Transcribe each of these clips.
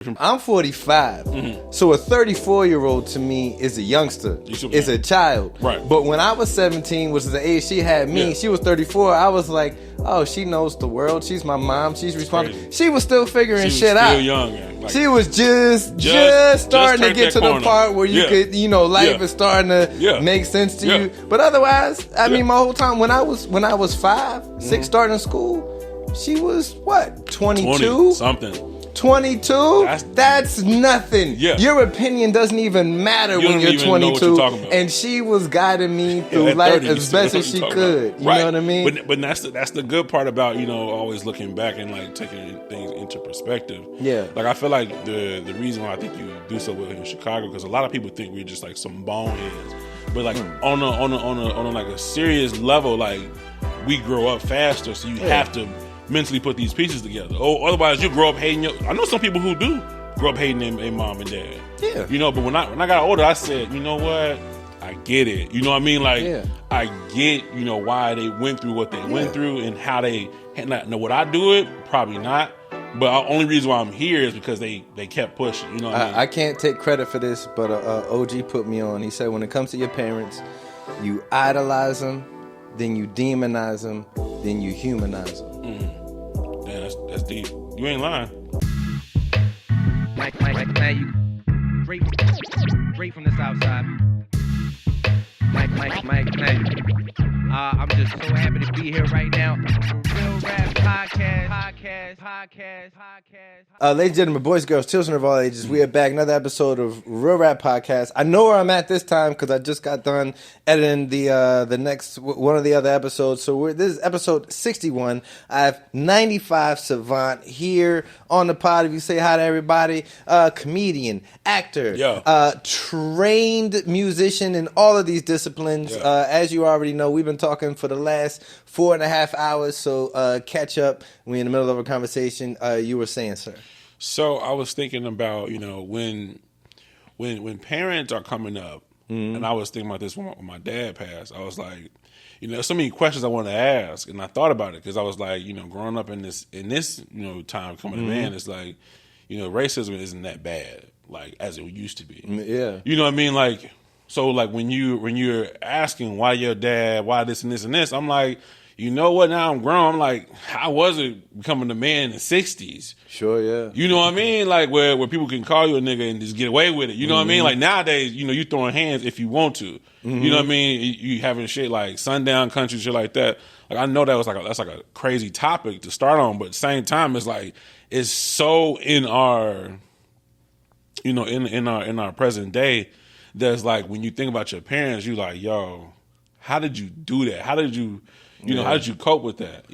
I'm 45, so a 34-year-old to me is a youngster, is a child. Right. But when I was 17, which is the age she had me, she was 34. I was like, oh, she knows the world. She's my mom. She's responsible. Crazy. She was still figuring shit out. out. Young, man. She was just starting to get to the part where you could, life is starting to make sense to you. But otherwise, I mean, my whole time when I was 5, 6, starting school, she was what, 22? 20 something. 22? That's nothing. Yeah. Your opinion doesn't even matter when you're 22. And she was guiding me through life 30, as best as she could. You know what I mean? But that's the good part about, always looking back and like taking things into perspective. Yeah. Like I feel like the reason why I think you do so well in Chicago, because a lot of people think we're just like some boneheads. But like on a like a serious level, like we grow up faster, so you have to mentally put these pieces together. Oh, otherwise you grow up hating I know some people who do grow up hating their mom and dad. Yeah. But when I got older, I said, you know what? I get it. You know what I mean? Like, I get, why they went through what they went through and how they now would I do it? Probably not. But the only reason why I'm here is because they kept pushing. You know what I mean? I can't take credit for this, but OG put me on. He said, when it comes to your parents, you idolize them, then you demonize them, then you humanize them. Yeah, that's deep. You ain't lying. Mike, you straight from the south side. Mike, I'm just so happy to be here right now. Real Rap Podcast. Ladies and gentlemen, boys, girls, children of all ages, we are back. Another episode of Real Rap Podcast. I know where I'm at this time because I just got done editing the next one of the other episodes. So this is episode 61. I have 95 Savant here on the pod. If you say hi to everybody, comedian, actor, trained musician in all of these disciplines. As you already know, we've been talking for the last 4.5 hours. So catch up. We're in the middle of a conversation. You were saying, sir. So I was thinking about, when parents are coming up, and I was thinking about this when my dad passed. I was like, there's so many questions I want to ask, and I thought about it because I was like, growing up in this time coming to man, it's like, racism isn't that bad, like as it used to be. Yeah. You know what I mean? Like, so like when you're asking why your dad, why this and this and this, I'm like, you know what? Now I'm grown. I'm like, how was it becoming a man in the 60s? Sure, yeah. You know what I mean? Like where people can call you a nigga and just get away with it. You know what I mean? Like nowadays, you throwing hands if you want to. You know what I mean? You having shit like sundown country, shit like that. Like I know that's like a crazy topic to start on, but at the same time, it's like it's so in our, in our present day. That's like when you think about your parents, you like, yo, how did you do that? How did you? How did you cope with that?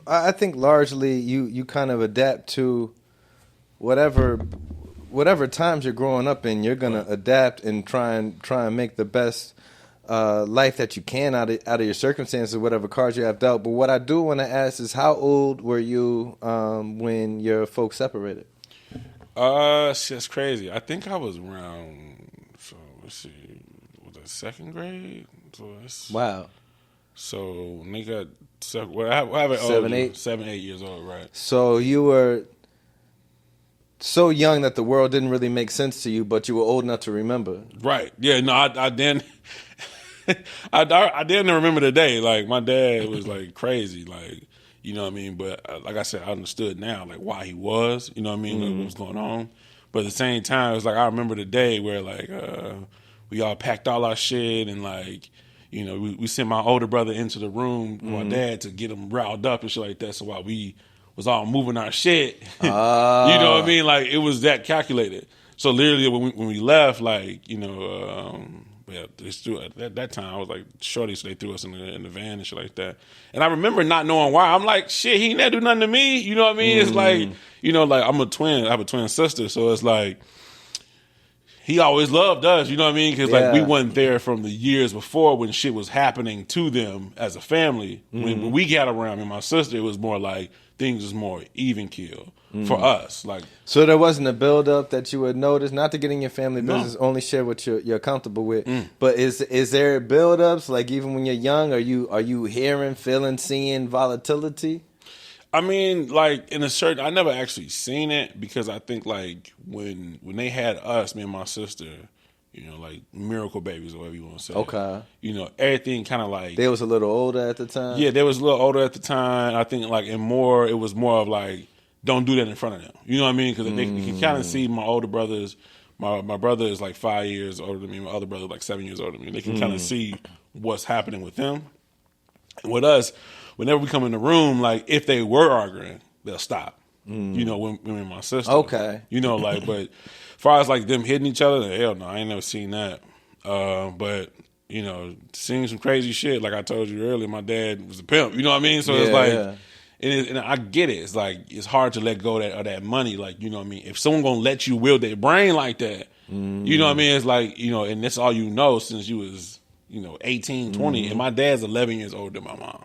I think largely you kind of adapt to whatever times you're growing up in. You're gonna adapt and try and make the best life that you can out of your circumstances, whatever cards you have dealt. But what I do want to ask is, how old were you when your folks separated? That's crazy. I think I was around. So let's see, was it second grade? Wow. So they got I have 7, 8 years old, right? So you were so young that the world didn't really make sense to you, but you were old enough to remember. Right. Yeah. No, I didn't. I didn't remember the day. Like my dad was like crazy, like you know what I mean. But like I said, I understood now like why he was. You know what I mean? What was going on. But at the same time, it was like I remember the day where like we all packed all our shit and like. We sent my older brother into the room with my dad to get him riled up and shit like that. So while we was all moving our shit, you know what I mean? Like, it was that calculated. So literally when we left, like, they threw, at that time, I was like shorty, so they threw us in the van and shit like that. And I remember not knowing why. I'm like, shit, he never do nothing to me. You know what I mean? It's like, like I'm a twin. I have a twin sister. So it's like, he always loved us, you know what I mean? Because like we wasn't there from the years before when shit was happening to them as a family. When we got around, me and my sister, it was more like things was more even kill for us. Like, so there wasn't a build up that you would notice. Not to get in your family business, only share what you're comfortable with. But is there build ups? Like even when you're young, are you hearing, feeling, seeing volatility? I mean, like in a certain, I never actually seen it because I think like when they had us, me and my sister, you know, like miracle babies or whatever you want to say. Okay. You know, everything kind of like They was a little older at the time. yeah, they was a little older at the time. I think like it was more of like don't do that in front of them. You know what I mean? Because they can kind of see my older brothers. My brother is like 5 years older than me. My other brother is like 7 years older than me. They can kind of see what's happening with them. And with us, whenever we come in the room, like if they were arguing, they'll stop. You know, when and my sister. Okay. You know, like, but as far as like them hitting each other, hell no, I ain't never seen that. But you know, seeing some crazy shit. Like I told you earlier, my dad was a pimp. You know what I mean? So it's like, and I get it. It's like it's hard to let go of that money. Like you know what I mean? If someone gonna let you wield their brain like that, you know what I mean? It's like you know, and that's all you know since you was 18, 20, and my dad's 11 years older than my mom.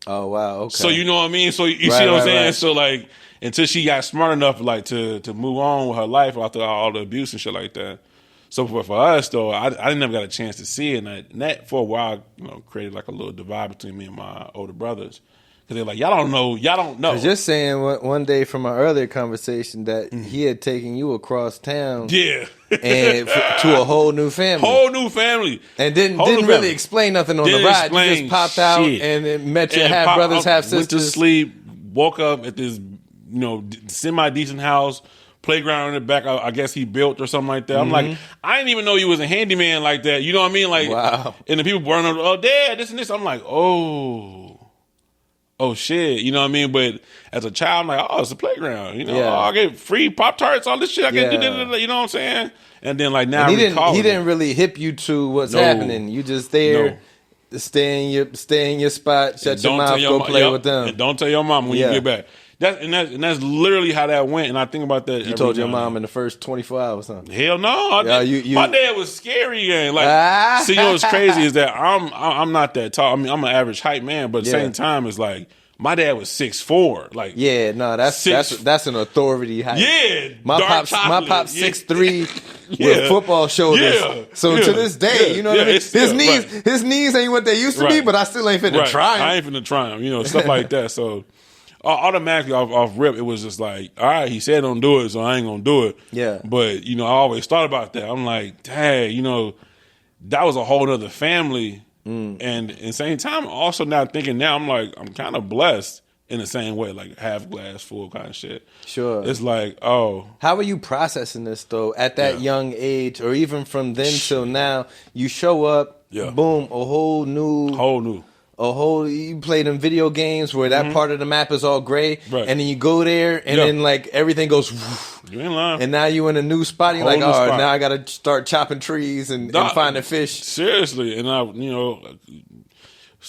Oh wow. Okay. So you know what I mean? So you see what I'm saying? Right. So like until she got smart enough like to move on with her life after all the abuse and shit like that. So for us though, I never got a chance to see it, and that for a while created like a little divide between me and my older brothers. Because they're like, y'all don't know. Because you're saying one day from our earlier conversation that he had taken you across town. Yeah. And to a whole new family. Whole new family. And didn't really explain nothing on the ride. You just popped out and met your half-brothers, half-sisters. Went to sleep, woke up at this semi-decent house, playground in the back, I guess he built or something like that. I'm like, I didn't even know you was a handyman like that. You know what I mean? Like, wow. And the people burning up, oh, Dad, this and this. I'm like, oh shit, you know what I mean? But as a child, I'm like, oh, it's a playground. You know, I get free Pop-Tarts, all this shit. I get, you know what I'm saying? And then like now, he didn't really hip you to what's happening. You just there, stay in your spot, shut your mouth, go play with them, and don't tell your mom when you get back. That's literally how that went. And I think about that. You told your mom in the first 24 hours, huh? Hell no. My dad was scary. And like, see, what's crazy is that I'm not that tall. I mean, I'm an average height man, but at the same time, it's like my dad was 6'4". Like, that's an authority height. Yeah, my pop's 6'3" with football shoulders. So to this day, you know what I mean. His knees ain't what they used to be, but I still ain't finna try him. I ain't finna try him. Stuff like that. So. Automatically off rip, it was just like, all right, he said don't do it, so I ain't gonna do it. Yeah. But I always thought about that. I'm like, dang, that was a whole other family. And at the same time, also now thinking I'm like, I'm kind of blessed in the same way, like half glass full kind of shit. Sure. It's like, oh. How are you processing this though at that young age, or even from then till now? You show up, boom, a whole new. You play them video games where that part of the map is all gray, and then you go there, and then like everything goes. You ain't lying. And now you in a new spot. And you're like, all right, now I got to start chopping trees and finding fish. Seriously, and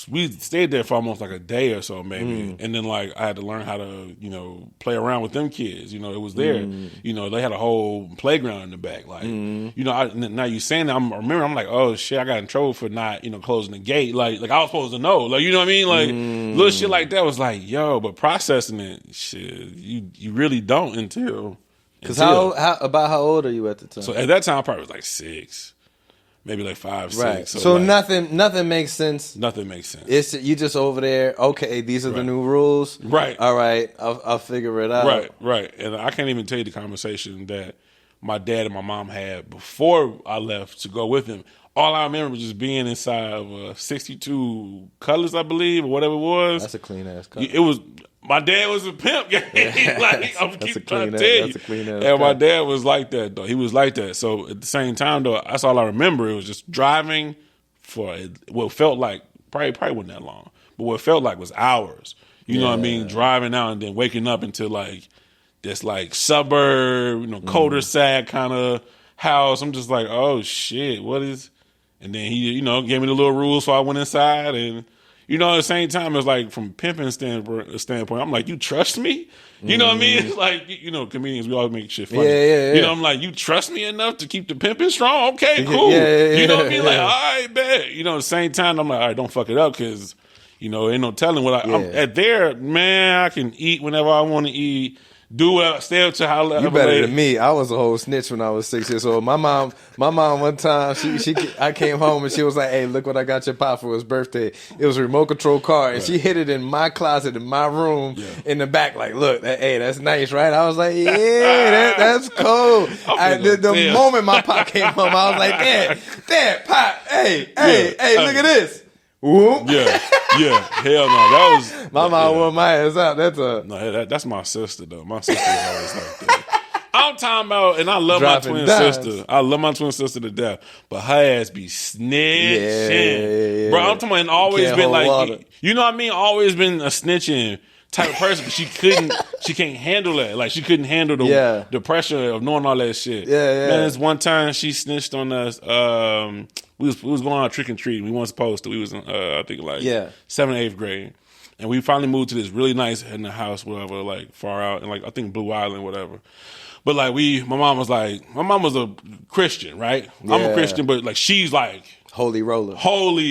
we stayed there for almost like a day or so, maybe. And then like I had to learn how to, play around with them kids. It was there. They had a whole playground in the back. Like, now you saying that, I'm like, oh shit, I got in trouble for not, closing the gate. Like I was supposed to know. Like, you know what I mean? Like little shit like that was like, yo, but processing it, shit, you really don't until. Because how old are you at the time? So at that time, I probably was like 6. Maybe like 5, 6. Right. So like, nothing makes sense. Nothing makes sense. It's you just over there. Okay, these are the new rules. Right. All right. I'll figure it out. Right. And I can't even tell you the conversation that my dad and my mom had before I left to go with him. All I remember was just being inside of 62 Colors, I believe, or whatever it was. That's a clean ass car. It was. My dad was a pimp. I'm keep trying to tell you. That's a clean ass and my dad was like that, though. He was like that. So at the same time, though, that's all I remember. It was just driving for what felt like, probably wasn't that long, but what felt like was hours. You know what I mean? Driving out and then waking up into like this like suburb, cul-de-sac kind of house. I'm just like, oh shit, what is? And then he, gave me the little rules, so I went inside and. At the same time, it's like from pimping standpoint, I'm like, you trust me? You know what I mean? It's like, comedians, we always make shit funny. Yeah. I'm like, you trust me enough to keep the pimping strong? Okay, cool. You know what I mean? Like, all right, bet. At the same time, I'm like, all right, don't fuck it up because, ain't no telling what I'm at there, man, I can eat whenever I want to eat. stay up to how You better than me. I was a whole snitch when I was 6 years old. My mom one time, I came home and she was like, "Hey, look what I got your pop for his birthday." It was a remote control car, and she hid it in my closet in my room in the back. Like, look, hey, that's nice, right? I was like, yeah, that's cool. The moment my pop came home, I was like, Dad, pop, hey, look at this. Whoop. Yeah, hell no. That was my mom wore my ass out. That's my sister though. My sister is always like that. I'm talking about, and I love my twin sister. I love my twin sister to death, but her ass be snitching, yeah. bro. I'm talking about, and always been like, you know what I mean? Always been a snitching type of person, but she can't handle that. Like, she couldn't handle the pressure of knowing all that shit. Yeah. Man, this one time she snitched on us. We was going on trick and treat. We weren't supposed to. We was in, I think like 7th or 8th grade, and we finally moved to this really nice in the house, whatever, like far out, and like I think Blue Island, whatever. But like my mom was a Christian, right? Yeah. I'm a Christian, but like she's like holy roller, holy,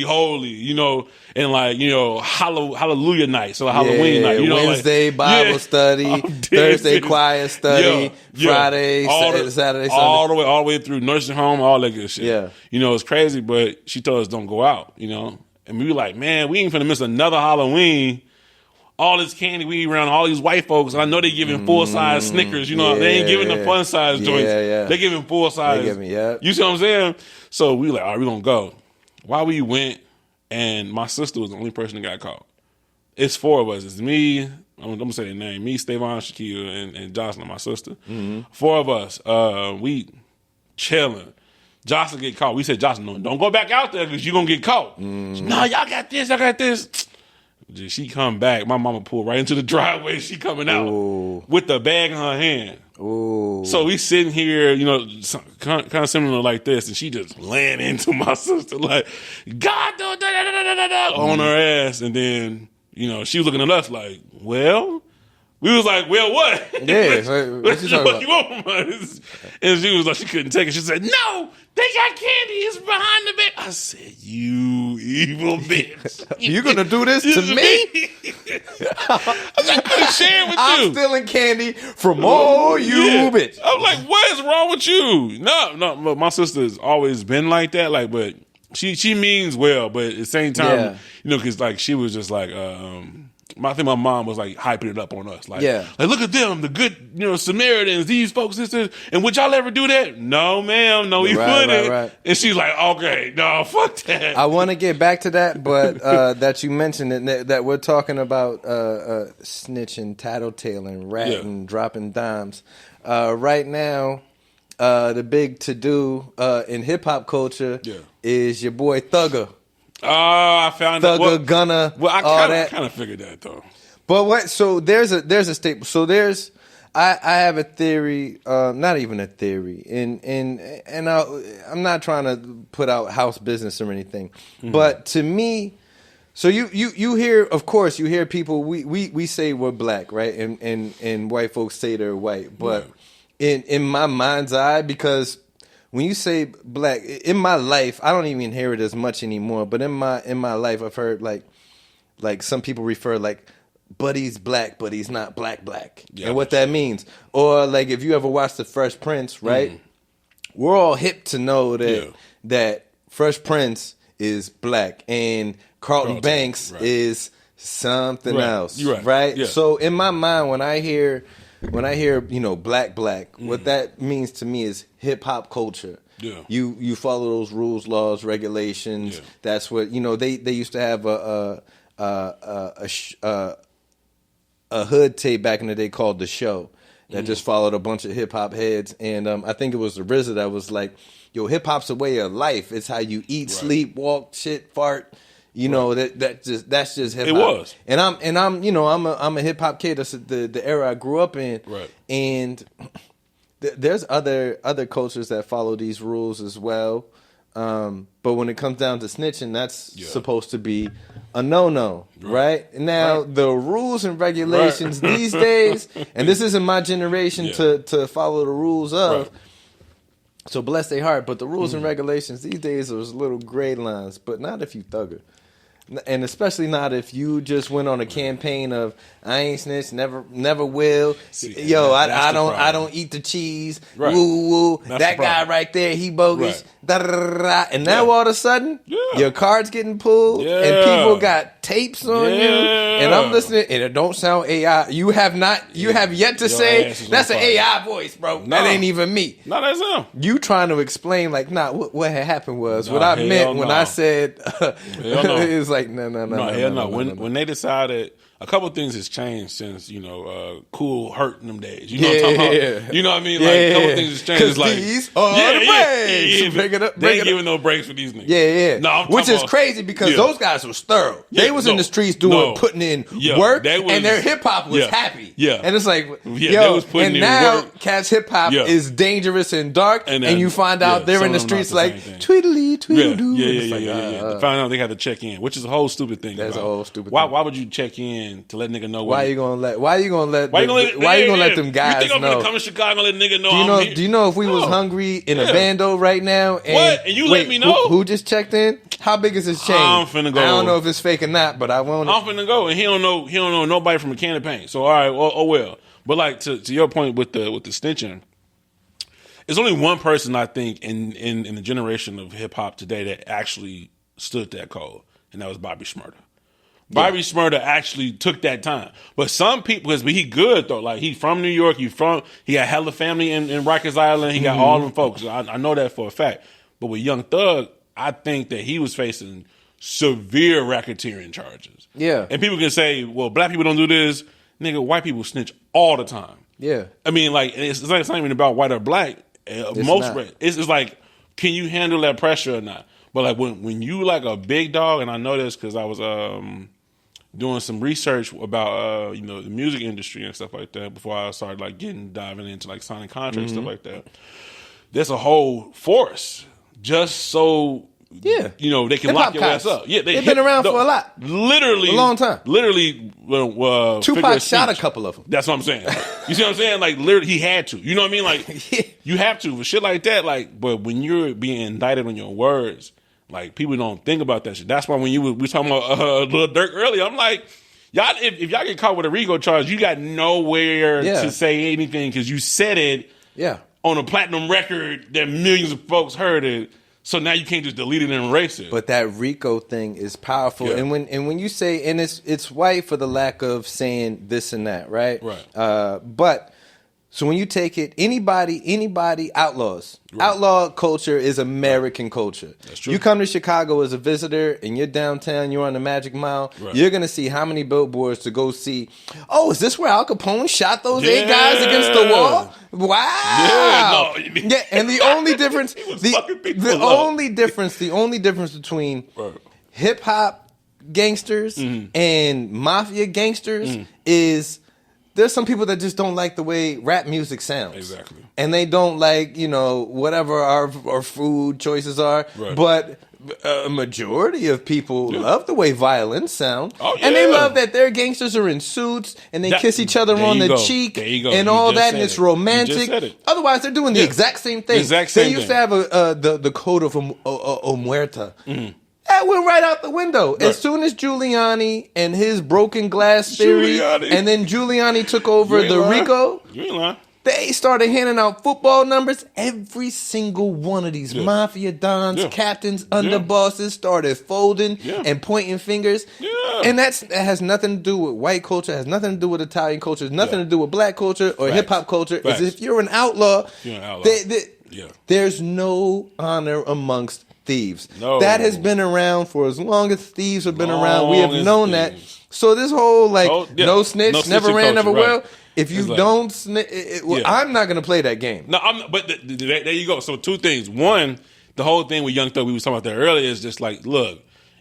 you know, and like, you know, hallelujah night, so Halloween night, you know, Wednesday like, Bible study, Thursday choir study, Friday, Saturday, Sunday, all the way through nursing home, all that good shit. Yeah, you know, it's crazy, but she told us don't go out, you know, and we were like, man, we ain't finna miss another Halloween. All this candy we eat around all these white folks, and I know they giving full size Snickers. You know, they ain't giving the fun size joints. They giving full size. You see what I'm saying? So we like, all right, we gonna go. While we went, and my sister was the only person that got caught. It's 4 of us. It's me. I'm gonna say their name. Me, Stavon, Shaquille, and Jocelyn, my sister. 4 of us. We chilling. Jocelyn get caught. We said, Jocelyn, no, don't go back out there because you're gonna get caught. No, y'all got this. Y'all got this. She come back. My mama pulled right into the driveway. She coming out with the bag in her hand. So we sitting here, you know, kind of similar like this, and she just laying into my sister like, God, on her ass. And then, you know, she was looking at us like, well, we was like, well, what? Yeah, what you talking about? You want from us? And she was like, she couldn't take it. She said, no, they got candy. It's behind the bed. I said, you evil bitch. You gonna do this to me? I'm gonna share with you. I'm stealing candy from all you bitch. I'm like, what is wrong with you? No, but my sister's always been like that. Like, but she means well, but at the same time, you know, because like she was just like, I think my mom was like hyping it up on us. Like, like, look at them, the good, you know, Samaritans, these folks, this. And would y'all ever do that? No, ma'am. No, we wouldn't. Right. And she's like, okay, no, fuck that. I want to get back to that, but that you mentioned it, that we're talking about snitching, tattletaling, ratting, dropping dimes. Right now, the big to-do in hip-hop culture is your boy Thugger. I found Thugger, Gunna, I kind of figured that though. But what? So there's a staple. So I have a theory, not even a theory, and I'm not trying to put out house business or anything, but to me, so you hear, of course, you hear people. We say we're black, right? And white folks say they're white, but in my mind's eye, because when you say black, in my life, I don't even hear it as much anymore. But in my life, I've heard like some people refer like, but he's black, but he's not black, and what that means. Or like if you ever watched The Fresh Prince, right? We're all hip to know that Fresh Prince is black and Carlton Banks is something else, right? Yeah. So in my mind, when I hear you know black, what that means to me is hip hop culture. Yeah. You follow those rules, laws, regulations. Yeah. That's what, you know, they used to have a hood tape back in the day called The Show that just followed a bunch of hip hop heads, and I think it was the RZA that was like, yo, hip hop's a way of life. It's how you eat, sleep, walk, shit, fart. You know, that's just hip hop. It was. And I'm you know, I'm a hip hop kid. That's the era I grew up in. Right. And there's other cultures that follow these rules as well. But when it comes down to snitching, that's supposed to be a no-no, right? Now, the rules and regulations these days, and this isn't my generation to follow the rules of, so bless their heart, but the rules and regulations these days are little gray lines, but not if you Thugger. And especially not if you just went on a campaign of I ain't snitch, never will. See, Yo, that's I the don't problem. eat the cheese. Right. Woo woo. That's That the guy problem. right there, he bogus. Right. Da, da, da, da. And now Yeah. all of a sudden, Yeah. your card's getting pulled, and Yeah. people got tapes on you. Yeah. And I'm listening, and it don't sound AI. You have yet to Your say ass is that's on an fire. AI voice, bro. No. That ain't even me. No, that's him. You trying to explain like, nah, what had happened was No, what I hell meant when no. I said no. it's like no. No, hell no. When they decided, a couple things has changed since Cool Hurt in them days. You know what I'm talking about? You know what I mean? Like a couple things has changed. It's like these are the breaks. Break it up. They Break ain't it giving up. no breaks for these niggas. Yeah. No, I'm which talking is about- crazy because Yeah. those guys was thorough. They Yeah, was in no, the streets putting in Yeah, work, they was- and their hip hop was yeah, happy. yeah. And it's like, Yeah, they was putting and in now work. cats hip hop Yeah. is dangerous and dark, And and then- you find out yeah, they're in some the of them streets not the like same thing. tweedly Yeah, tweedledoo. yeah, It's yeah, like, yeah. To find out they had to check in, which is a whole stupid thing. That's a about. whole stupid Why? thing. Why would you check in to let nigga know? Why you gonna let? Why you gonna let? Why you gonna let? Why you gonna let yeah. them guys You think I'm know? gonna come to Chicago and let nigga know? Do you I'm know? here? Do you know if we was No. hungry in a Yeah. bando right now? And, What? And you let wait, me know? who just checked in? How big is his chain? I'm finna go. I don't know if it's fake or not, but I want I'm it. finna go, and he don't know nobody from a can of paint. So all right, oh well. But like to your point with the snitching, there's only one person I think in the generation of hip hop today that actually stood that code, and that was Bobby Shmurda. Bobby Shmurda actually took that time. But some people, because he good though, like he from New York, he got hella family in Rikers Island, he got all them folks. I know that for a fact. But with Young Thug, I think that he was facing severe racketeering charges. Yeah. And people can say, well, black people don't do this. Nigga, white people snitch all the time. Yeah. I mean, like, it's not even about white or black. not. It's like, can you handle that pressure or not? But like when you like a big dog, and I know this because I was doing some research about the music industry and stuff like that before I started like diving into like signing contracts and stuff like that. There's a whole force just so Yeah. they can Hip-hop lock your ass cops. up. Yeah, They've been around for a lot. Literally, A long time. Literally, Tupac figure of shot a speech. couple of them. That's what I'm saying. You see what I'm saying? Like literally, he had to. You know what I mean? Like you have to for shit like that. Like, but when you're being indicted on your words, like people don't think about that shit. That's why when we were talking about Lil Durk earlier, I'm like, y'all, if y'all get caught with a RICO charge, you got nowhere Yeah. to say anything because you said it Yeah. on a platinum record that millions of folks heard it. So now you can't just delete it and erase it. But that RICO thing is powerful, Yeah. and when you say, and it's white for the lack of saying this and that, right? Right. But so when you take it, anybody outlaws. Right. Outlaw culture is American culture. That's true. You come to Chicago as a visitor, and you're downtown, you're on the Magic Mile. Right. You're gonna see how many billboards to go see. Oh, is this where Al Capone shot those 8 guys against the wall? Wow. Yeah, no. Yeah, and the only difference, He was fucking people the up. only difference between Right. hip hop gangsters and mafia gangsters is there's some people that just don't like the way rap music sounds. Exactly. And they don't like, whatever our food choices are. Right. But a majority of people love the way violins sound. Oh, And they yeah. love that their gangsters are in suits and they That- kiss each other there on you the go. cheek There you go. and You all just that, said and it's it. You romantic. just said it. Otherwise, they're doing the Yeah. exact same thing. The exact They same used thing. to have the code of Omerta. That went right out the window. Right. As soon as Giuliani and his broken glass theory, Giuliani. and then Giuliani took over You ain't the lying. RICO, You ain't lying. they started handing out football numbers. Every single one of these mafia dons, Yeah. captains, underbosses started folding Yeah. and pointing fingers. Yeah. And that has nothing to do with white culture, has nothing to do with Italian culture, has nothing Yeah. to do with black culture or Facts. hip hop culture. Facts. Is if you're an outlaw, You're an outlaw. Yeah. there's no honor amongst thieves. No. That has been around for as long as thieves have been around. We have Long as known that. thieves. So this whole Oh, yeah. no snitch, No never snitching ran, never culture, will. right. If you It's like- don't snitch, Yeah. I'm not going to play that game. No, but there you go. So two things. One, the whole thing with Young Thug we was talking about that earlier is just like, look,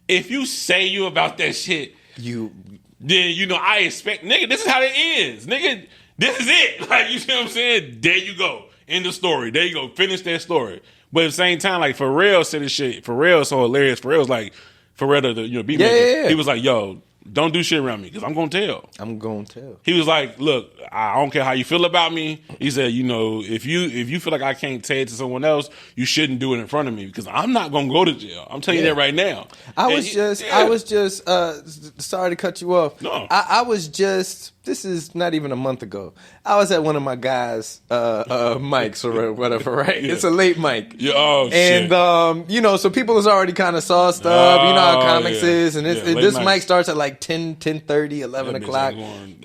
if you say you about that shit, then I expect, nigga, this is how it ends. Nigga, this is it. Like, you see what I'm saying? There you go. End the story. There you go. Finish that story. But at the same time, like Pharrell said this shit. Pharrell's so hilarious. Pharrell's like, Pharrell, the beat maker, Yeah. he was like, yo, don't do shit around me because I'm gonna tell. I'm gonna tell. He was like, look, I don't care how you feel about me. He said, if you feel like I can't say it to someone else, you shouldn't do it in front of me because I'm not gonna go to jail. I'm telling you that right now. I was just sorry to cut you off. No. I was just, this is not even a month ago. I was at one of my guys' mics or whatever, right? Yeah. It's a late mic. Yeah, oh, and, shit. so people has already kind of saw stuff. You know how comics yeah. is. And this night. mic starts at like 10:30, 11 That bitch o'clock.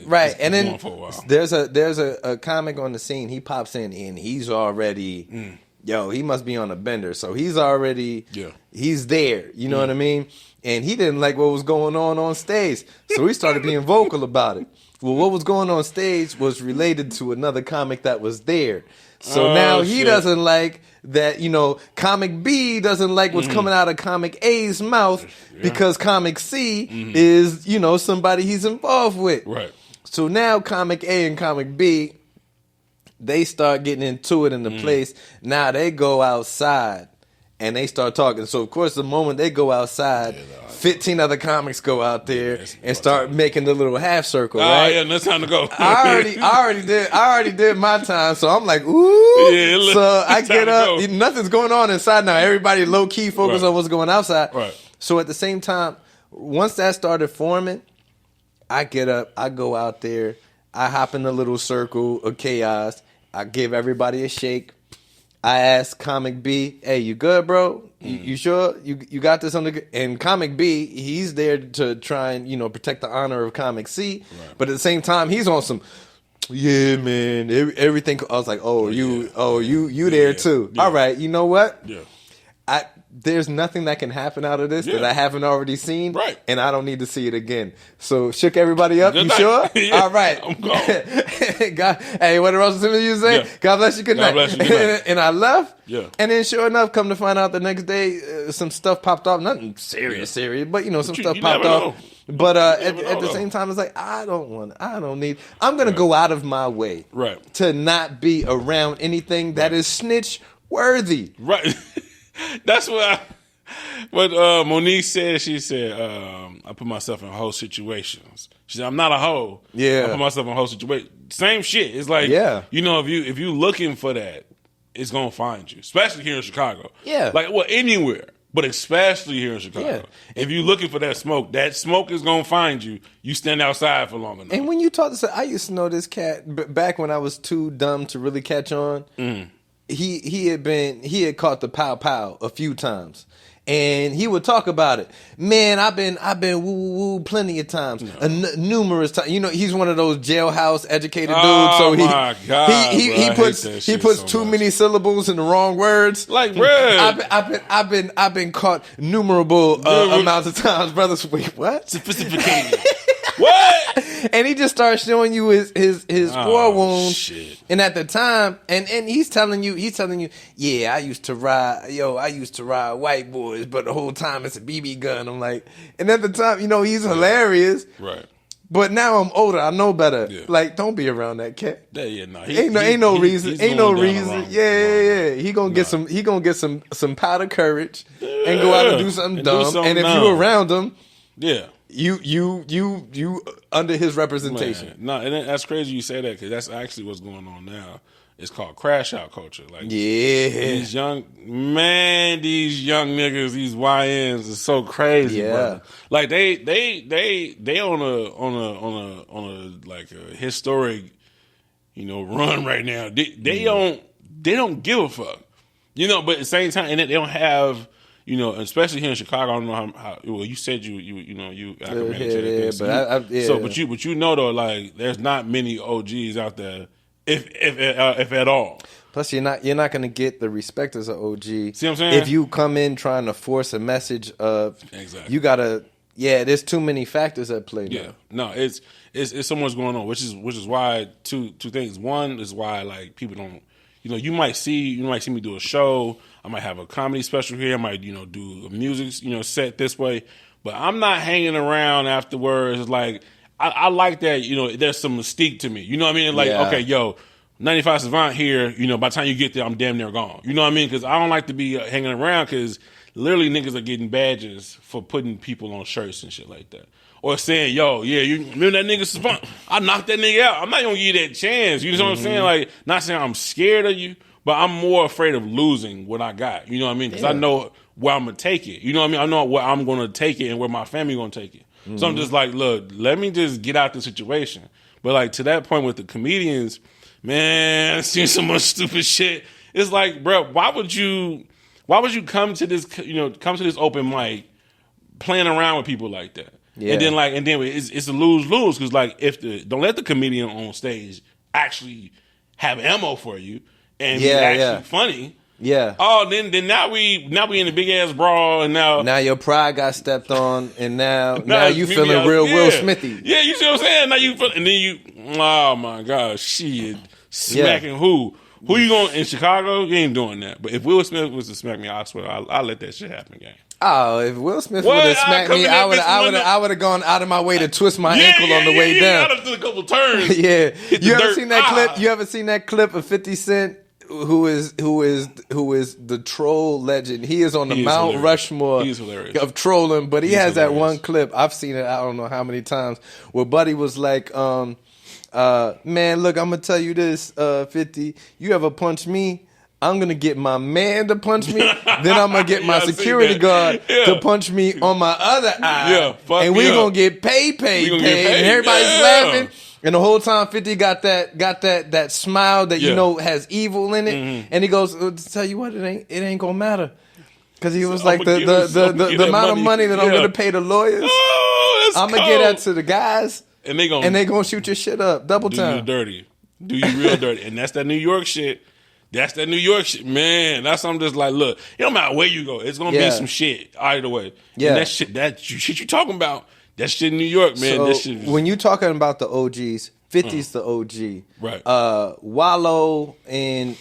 Right. And then for a while. there's a comic on the scene. He pops in and he's already, he must be on a bender. So he's already, he's there. You know what I mean? And he didn't like what was going on stage. So he started being vocal about it. Well, what was going on stage was related to another comic that was there. So now he doesn't like that, comic B doesn't like what's coming out of comic A's mouth because comic C is, somebody he's involved with. Right. So now comic A and comic B, they start getting into it in the place. Now they go outside and they start talking. So, of course, the moment they go outside, 15 other comics go out there and start making the little half circle, right? Yeah, that's time to go. I already did my time, so I'm like, ooh. Yeah, so I get up. go. Nothing's going on inside now. Everybody low-key focused on what's going outside. Right. So at the same time, once that started forming, I get up, I go out there, I hop in the little circle of chaos, I give everybody a shake. I asked Comic B, hey, you good, bro? You sure? You got this under? And Comic B, he's there to try and, protect the honor of Comic C. Right. But at the same time, he's on some, yeah, man, everything. I was like, you there too. Yeah. All right, you know what? Yeah. There's nothing that can happen out of this that I haven't already seen. Right. And I don't need to see it again. So shook everybody up. Good you night. Sure? Yeah, all right. I'm gone. God, hey, what else did you say? Yeah. God bless you. Good night. God bless you. Good night. And I left. Yeah. And then sure enough, come to find out the next day, some stuff popped off. Nothing serious, but some stuff popped off. But at the same time, it's like, I'm going to go out of my way to not be around anything that is snitch worthy. Right. That's what Monique said. She said, I put myself in whole situations. She said, I'm not a hoe. Yeah. I put myself in whole situations. Same shit. It's like, if you looking for that, it's going to find you, especially here in Chicago. Yeah. Like, anywhere, but especially here in Chicago. Yeah. If you're looking for that smoke is going to find you. You stand outside for long enough. And when you talk to, I used to know this cat back when I was too dumb to really catch on. He had caught the pow pow a few times. And he would talk about it. Man, I've been woo woo woo plenty of times, numerous times. He's one of those jailhouse educated dudes. So my God, he puts too many syllables in the wrong words. Like, bro, I've been caught numerable amounts of times, brothers. Wait, what? Sophisticated. What? And he just starts showing you his war wounds. Shit. And at the time, and he's telling you, yeah, I used to ride white boys, but the whole time it's a BB gun. I'm like, and at the time, he's hilarious. Right. But now I'm older, I know better. Yeah. Like, don't be around that cat. Yeah, no. Ain't no reason. Yeah. He gonna get some powder courage and go out and do something dumb. And if you around him, you under his representation. Man. No, and that's crazy you say that because that's actually what's going on now. It's called crash out culture. Like, these young niggas, these YNs are so crazy. Brother. Like they on a like a historic, run right now. They don't give a fuck, But at the same time, and they don't have. Especially here in Chicago, I don't know how well, you said you acclimated to that. But though, like, there's not many OGs out there, if at all. Plus, you're not going to get the respect as an OG. See what I'm saying? If you come in trying to force a message of, exactly, you gotta. Yeah, there's too many factors at play. Yeah, no, it's so much going on, which is why two things. One is why like people don't. You might see me do a show. I might have a comedy special here. I might, do a music, set this way. But I'm not hanging around afterwards. Like, I like that, there's some mystique to me. You know what I mean? Like, okay, 95 Savant here, by the time you get there, I'm damn near gone. You know what I mean? Because I don't like to be hanging around because literally niggas are getting badges for putting people on shirts and shit like that. or saying, yo, yeah, you remember that nigga Savant? I knocked that nigga out. I'm not gonna give you that chance. You know what I'm saying? Like, not saying I'm scared of you, but I'm more afraid of losing what I got. You know what I mean? Because I know where I'm gonna take it. You know what I mean? I know where I'm gonna take it and where my family gonna take it. So I'm just like, look, let me just get out the situation. But like to that point with the comedians, man, I've seen so much stupid shit. It's like, bro, why would you come to this, come to this open mic playing around with people like that? Yeah. And then it's a lose-lose because like don't let the comedian on stage actually have ammo for you and be actually funny. Yeah. Oh, then now we in a big ass brawl, and now your pride got stepped on, and now you it's feeling real Will Smithy. Yeah, you see what I'm saying? Now you feel, and then you, oh my gosh, shit, smacking who? Who you going in Chicago? You ain't doing that. But if Will Smith was to smack me, I swear I'll let that shit happen, gang. Oh, if Will Smith would have smacked me, I would have gone out of my way to twist my ankle on the way down. I'd have done a couple turns. Yeah, you ever seen that clip? You ever seen that clip of 50 Cent? Who is the troll legend? He is on the Mount Rushmore of trolling, but he has that one clip. I've seen it. I don't know how many times. Where Buddy was like, "Man, look, I'm gonna tell you this, 50. You ever punch me? I'm gonna get my man to punch me. Then I'm gonna get my security guard to punch me on my other eye. And we gonna get paid. And everybody's laughing." And the whole time 50 got that smile that you know has evil in it, and he goes, to tell you what, it ain't gonna matter, because he was like the amount of money that I'm gonna pay the lawyers, I'm gonna get that to the guys, and they gonna shoot your shit up double time. Do you real dirty, and that's that New York shit. That's that New York shit, man. That's I'm just like, look, it don't matter where you go, it's gonna be some shit either way. Yeah, and that shit you talking about. That shit in New York, man. So that shit when you talking about the OGs, 50's the OG. Right. Wallow and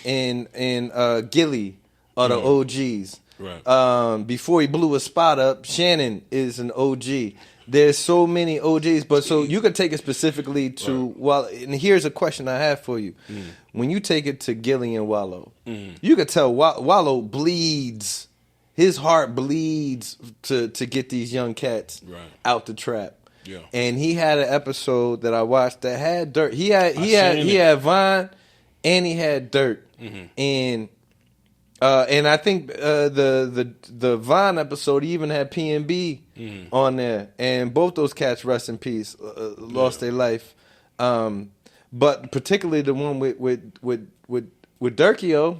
Gilly are the OGs. Right. Before he blew his spot up, Shannon is an OG. There's so many OGs, but so you could take it specifically to and here's a question I have for you. When you take it to Gilly and Wallow, you could tell Wallow bleeds. His heart bleeds to get these young cats out the trap. Yeah. And he had an episode that I watched that had Dirt. He had Vine and he had Dirt. And I think the Vine episode he even had P&B on there. And both those cats, rest in peace, lost their life. But particularly the one with Durkio.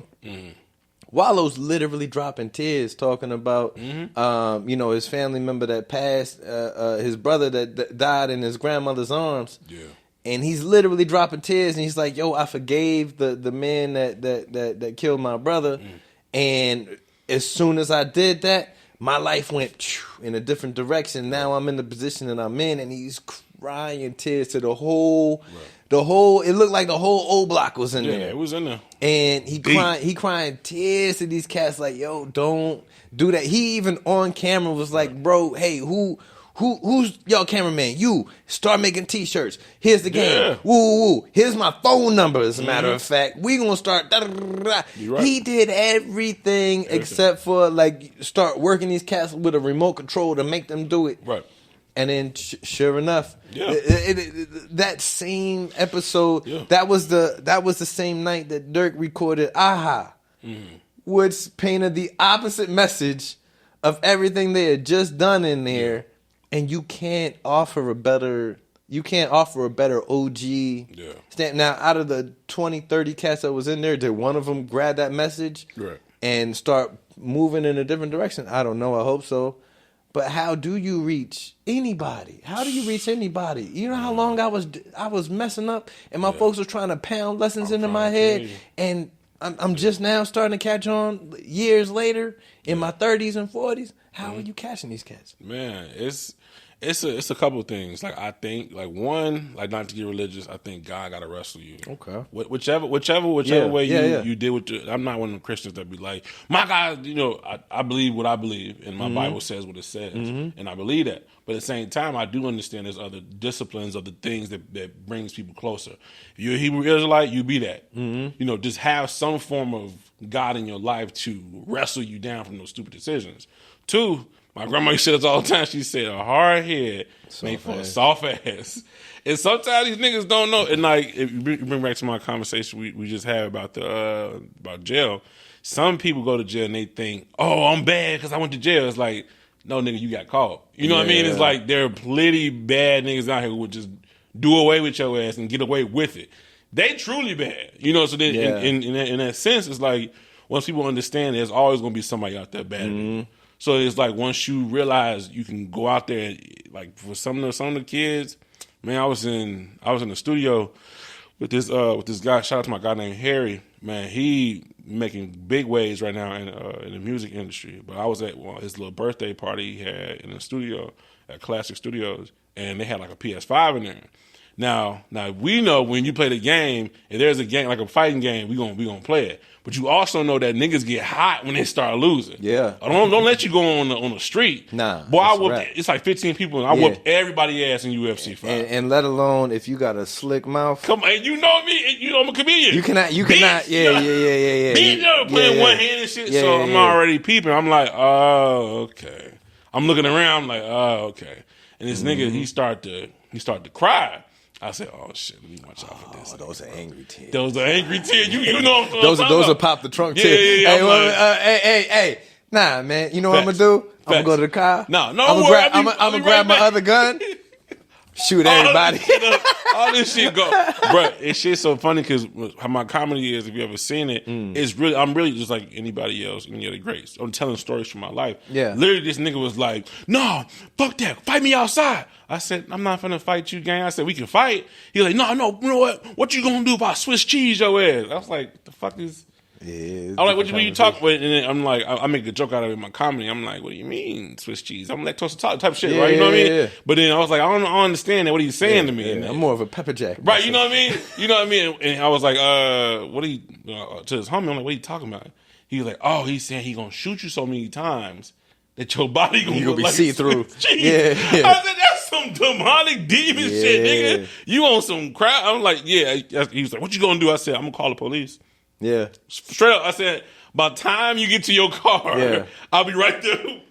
Wallow's literally dropping tears talking about, his family member that passed, his brother that died in his grandmother's arms. Yeah. And he's literally dropping tears, and he's like, "Yo, I forgave the man that killed my brother, and as soon as I did that, my life went in a different direction. Now I'm in the position that I'm in," and he's crying tears to the whole. It looked like the whole O Block was in there. Yeah, it was in there. And he crying tears to these cats like, yo, don't do that. He even on camera was like, bro, hey, who's y'all cameraman? You start making t-shirts. Here's the game. Yeah. Woo. Here's my phone number, as a matter of fact. We gonna start. Right. He did everything except for like start working these cats with a remote control to make them do it. Right. And then, sure enough, that same episode, that was the same night that Dirk recorded "Aha," which painted the opposite message of everything they had just done in there. And you can't offer a better OG. Yeah. Now, out of the 20, 30 cats that was in there, did one of them grab that message and start moving in a different direction? I don't know. I hope so. But how do you reach anybody? How do you reach anybody? You know how long I was messing up, and my folks were trying to pound lessons into my head, and I'm just now starting to catch on years later in my 30s and 40s. How are you catching these cats? Man, it's a couple of things. Like I think, like one, like not to get religious, I think God got to wrestle you. Okay. Whichever way you deal with it. I'm not one of the Christians that be like, my God, I believe what I believe, and my Bible says what it says, and I believe that. But at the same time, I do understand there's other disciplines, other things that brings people closer. If you're a Hebrew Israelite, you be that. Just have some form of God in your life to wrestle you down from those stupid decisions. Two, My grandma used to say this all the time. She said, a hard head made for a soft ass. And sometimes these niggas don't know. And like, if you bring back to my conversation we just had about about jail. Some people go to jail and they think, oh, I'm bad because I went to jail. It's like, no, nigga, you got caught. You know what I mean? It's like there are plenty bad niggas out here who would just do away with your ass and get away with it. They truly bad. You know, so then in that sense, it's like, once people understand, there's always going to be somebody out there bad. Mm-hmm. So it's like once you realize you can go out there, like for some of the kids, man, I was in the studio with this guy. Shout out to my guy named Harry. Man, he making big waves right now in the music industry. But I was at his little birthday party he had in the studio at Classic Studios, and they had like a PS5 in there. Now we know when you play the game, if there's a game like a fighting game, we gonna play it. But you also know that niggas get hot when they start losing. Yeah. Don't let you go on the street. Nah. Boy, I whooped. It's like 15 people, and I whooped everybody ass in UFC fight. And let alone if you got a slick mouth. Come on, you know me. You know I'm a comedian. You cannot. Yeah. Being playing one hand and shit. So I'm already peeping. I'm like, oh, okay. I'm looking around. I'm like, oh, okay. And this nigga, he started to cry. I said, "Oh shit, let me watch out for this." Those are angry tears. Those are angry tears. You know what I'm those talking about. are pop the trunk tears. Yeah. Hey. Nah, man. You know what I'm gonna do? I'm gonna go to the car. No. I'm gonna grab my other gun. Shoot everybody. All this shit go, bro. It's shit so funny because how my comedy is. If you ever seen it, it's really. I'm really just like anybody else, any other greats. I'm telling stories from my life. Yeah. Literally, this nigga was like, "No, fuck that. Fight me outside." I said, "I'm not finna fight you, gang." I said, "We can fight." He was like, "No. You know what? What you gonna do if I Swiss cheese your ass?" I was like, "The fuck is?" Yeah, I'm like, what you talk about? And then I'm like, I make a joke out of it in my comedy. I'm like, what do you mean Swiss cheese? I'm lactose type of shit, right? You know what I mean? Yeah. But then I was like, I don't understand that. What are you saying to me? I'm more of a pepper jack. Right, you know what I mean? You know what I mean? And I was like, what are you, to his homie, I'm like, what are you talking about? He was like, oh, he's saying he gonna shoot you so many times that your body gonna be like see-through. Yeah. I said, that's some demonic demon shit, nigga. You on some crap? I'm like, yeah. He was like, what you gonna do? I said, I'm gonna call the police. Yeah. Straight up, I said, by the time you get to your car, I'll be right there.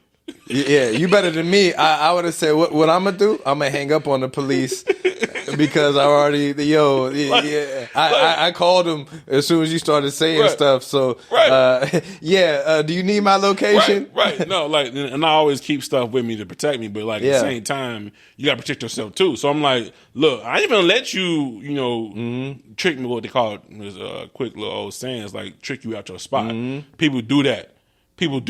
Yeah, you better than me. I would have said, what I'm going to do? I'm going to hang up on the police because I already, I called them as soon as you started saying stuff. So, do you need my location? Right. No, like, and I always keep stuff with me to protect me, but like at the same time, you got to protect yourself too. So I'm like, look, I ain't going to let you, trick me, what they call it, is a quick little old saying, it's like trick you out your spot. People do that. People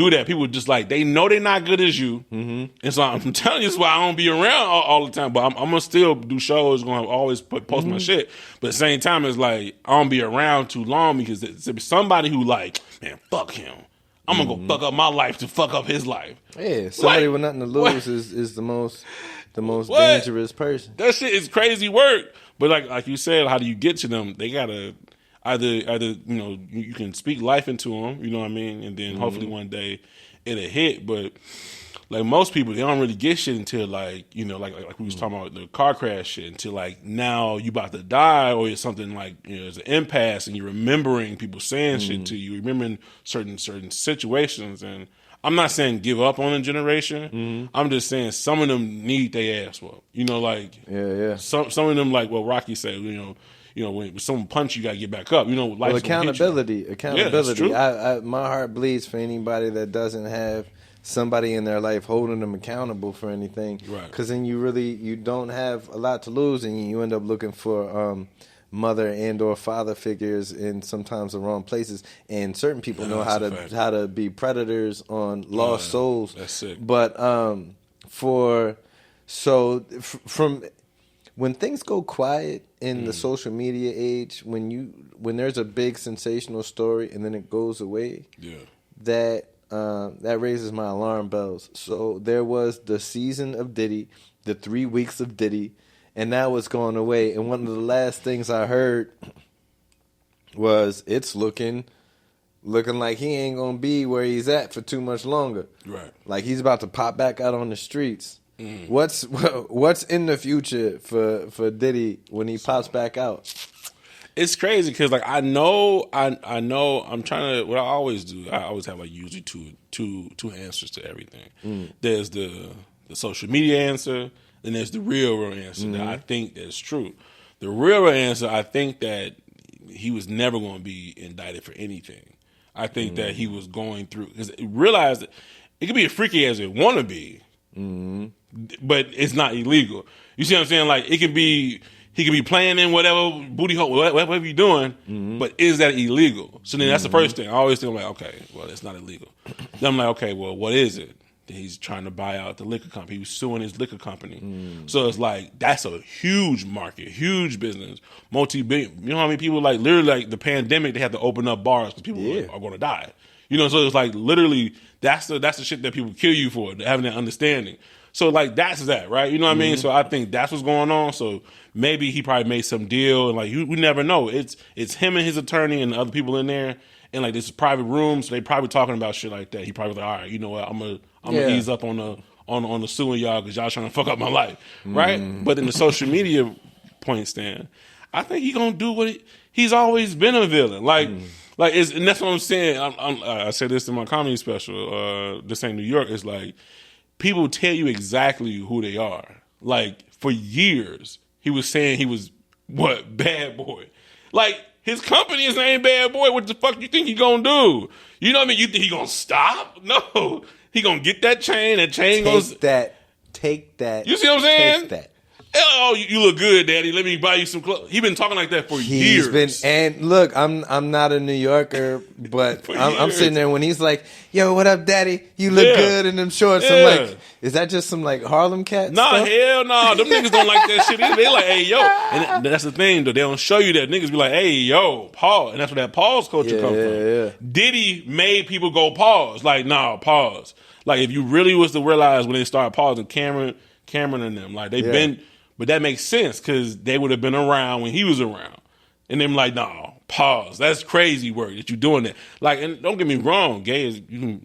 just like, they know they're not good as you. And so I'm telling you, that's why I don't be around all the time. But I'm going to still do shows, going to always post my shit. But at the same time, it's like, I don't be around too long because it's somebody who like, man, fuck him. I'm going to go fuck up my life to fuck up his life. Yeah, somebody with nothing to lose is the most dangerous person. That shit is crazy work. But like you said, how do you get to them? They got to... Either you can speak life into them, you know what I mean, and then hopefully one day it'll hit. But like most people, they don't really get shit until like like we was talking about the car crash shit, until like now you about to die or it's something like there's an impasse and you're remembering people saying shit to you, remembering certain situations. And I'm not saying give up on a generation. I'm just saying some of them need their ass whooped. Some of them, like what Rocky said, when someone punch you, got to get back up. Accountability. Yeah, that's true. My heart bleeds for anybody that doesn't have somebody in their life holding them accountable for anything. Right. Because then you don't have a lot to lose, and you end up looking for mother and or father figures in sometimes the wrong places. And certain people know how to be predators on lost souls. That's sick. But from when things go quiet in the social media age, when there's a big sensational story and then it goes away, that raises my alarm bells. So there was the season of Diddy, the 3 weeks of Diddy, and that was going away. And one of the last things I heard was it's looking like he ain't gonna be where he's at for too much longer. Right. Like he's about to pop back out on the streets. What's in the future for Diddy when he pops back out? It's crazy because like I know I'm trying to what I always do. I always have like usually two answers to everything. There's the social media answer, and there's the real answer that I think that's true. The real answer, I think that he was never going to be indicted for anything. I think that he was going through because realized that it could be as freaky as it want to be, but it's not illegal. You see what I'm saying? Like it could be. He could be playing in whatever booty hole, whatever you're doing, but is that illegal? So then that's the first thing. I always think, I'm like, okay, well, it's not illegal. Then I'm like, okay, well, what is it? Then he's trying to buy out the liquor company. He was suing his liquor company. So it's like, that's a huge market, huge business, multi-billion. You know how many people, like, literally, like, the pandemic, they had to open up bars because people are going to die. You know, so it's like, literally, that's the shit that people kill you for, having that understanding. So, like, that's that, right? You know what I mean? So I think that's what's going on. So maybe he probably made some deal, and, like, we never know. It's him and his attorney and the other people in there, and, like, this is private room, so they probably talking about shit like that. He probably like, all right, you know what, I'm gonna ease up on the suing y'all because y'all trying to fuck up my life, right? But in the social media point stand, I think he gonna do what he's always been a villain. Like, and that's what I'm saying. I said this in my comedy special. This ain't New York. It's like, people tell you exactly who they are. Like, for years, he was saying he was, bad boy. Like, his company is named Bad Boy. What the fuck you think he gonna do? You know what I mean? You think he gonna stop? No. He gonna get that chain. That chain goes... Take that. You see what I'm saying? Take that. Oh, you look good, Daddy. Let me buy you some clothes. He been talking like that for years. And look, I'm not a New Yorker, but I'm sitting there when he's like, "Yo, what up, Daddy? You look good in them shorts." I'm like, is that just some like Harlem cat? Nah, stuff? hell no. Them niggas don't like that shit either. They like, hey, yo. And that's the thing, though. They don't show you that. Niggas be like, hey, yo, pause. And that's where that pause culture come from. Yeah. Diddy made people go pause. Like, nah, pause. Like, if you really was to realize when they started pausing, Cameron and them, like, they've been... But that makes sense because they would have been around when he was around. And them like, no, pause. That's crazy work that you're doing that. Like, and don't get me wrong,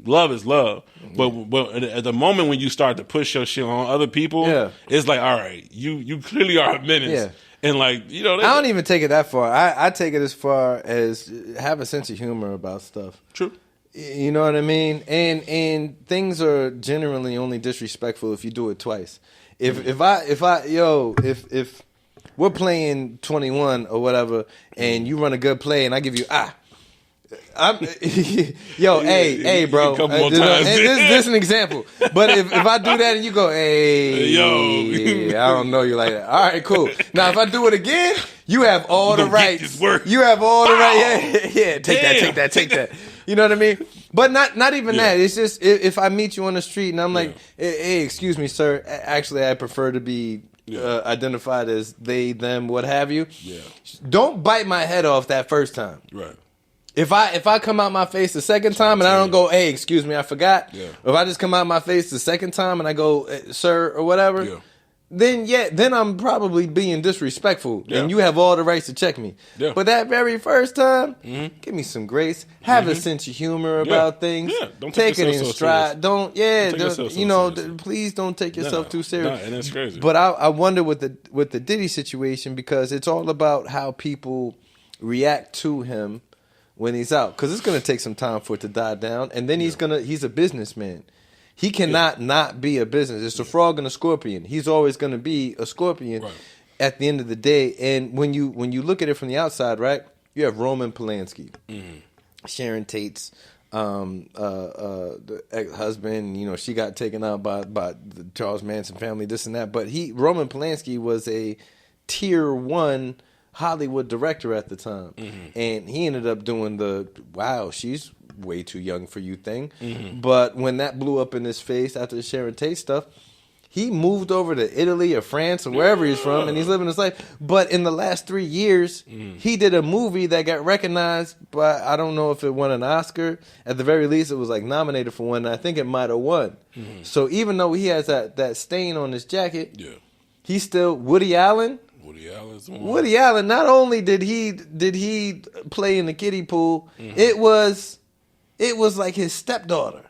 love is love. But at the moment when you start to push your shit on other people, it's like, all right, you clearly are a menace. Yeah. And like, you know, I don't even take it that far. I take it as far as have a sense of humor about stuff. True. You know what I mean? And things are generally only disrespectful if you do it twice. If we're playing 21 or whatever, and you run a good play, and I give you hey, bro. This is an example. But if I do that and you go, hey, I don't know you like that. All right, cool. Now if I do it again, you have all the rights. You have all the rights. Yeah, take that. You know what I mean? But not even that. It's just if I meet you on the street and I'm like, hey, excuse me, sir. Actually, I prefer to be identified as they, them, what have you. Yeah. Don't bite my head off that first time. Right. If I come out my face the second time and I don't go, hey, excuse me, I forgot. Yeah. Or if I just come out my face the second time and I go, sir, or whatever. Yeah. Then I'm probably being disrespectful, and you have all the rights to check me. Yeah. But that very first time, give me some grace. Have a sense of humor about things. Yeah. Don't take it in stride. Please don't take yourself too serious. And that's crazy. But I wonder with the Diddy situation, because it's all about how people react to him when he's out. Because it's going to take some time for it to die down, and then he's a businessman. He cannot not be a business. It's a frog and a scorpion. He's always going to be a scorpion at the end of the day. And when you look at it from the outside, right, you have Roman Polanski, Sharon Tate's the ex-husband. You know, she got taken out by the Charles Manson family, this and that. But Roman Polanski was a tier 1 Hollywood director at the time. And he ended up doing she's way too young for you thing. But when that blew up in his face after the Sharon Tate stuff, he moved over to Italy or France or wherever he's from, and he's living his life. But in the last 3 years, he did a movie that got recognized, but I don't know if it won an Oscar. At the very least, it was like nominated for one, and I think it might have won. So even though he has that stain on his jacket, he's still Woody Allen. Woody Allen, not only did he play in the kiddie pool, it was like his stepdaughter.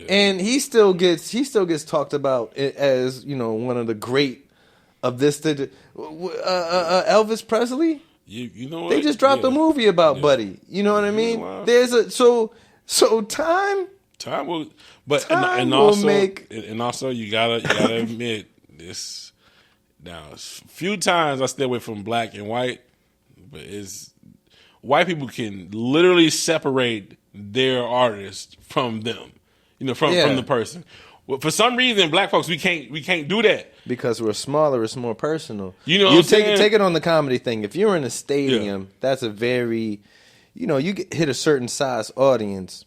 And he still gets talked about as, you know, one of the great of this. Elvis Presley. You know what? They just dropped a movie about Yeah. Buddy. You know what I mean? Wow. There's a so time. Time will, but Time and will also make- and also you gotta admit this. Now, a few times I stay away from black and white, but it's white people can literally separate their artist from them, from the person. Well, for some reason, black folks we can't do that. Because we're smaller, it's more personal. You know what you I'm saying? take it on the comedy thing. If you're in a stadium, that's a very, you hit a certain size audience.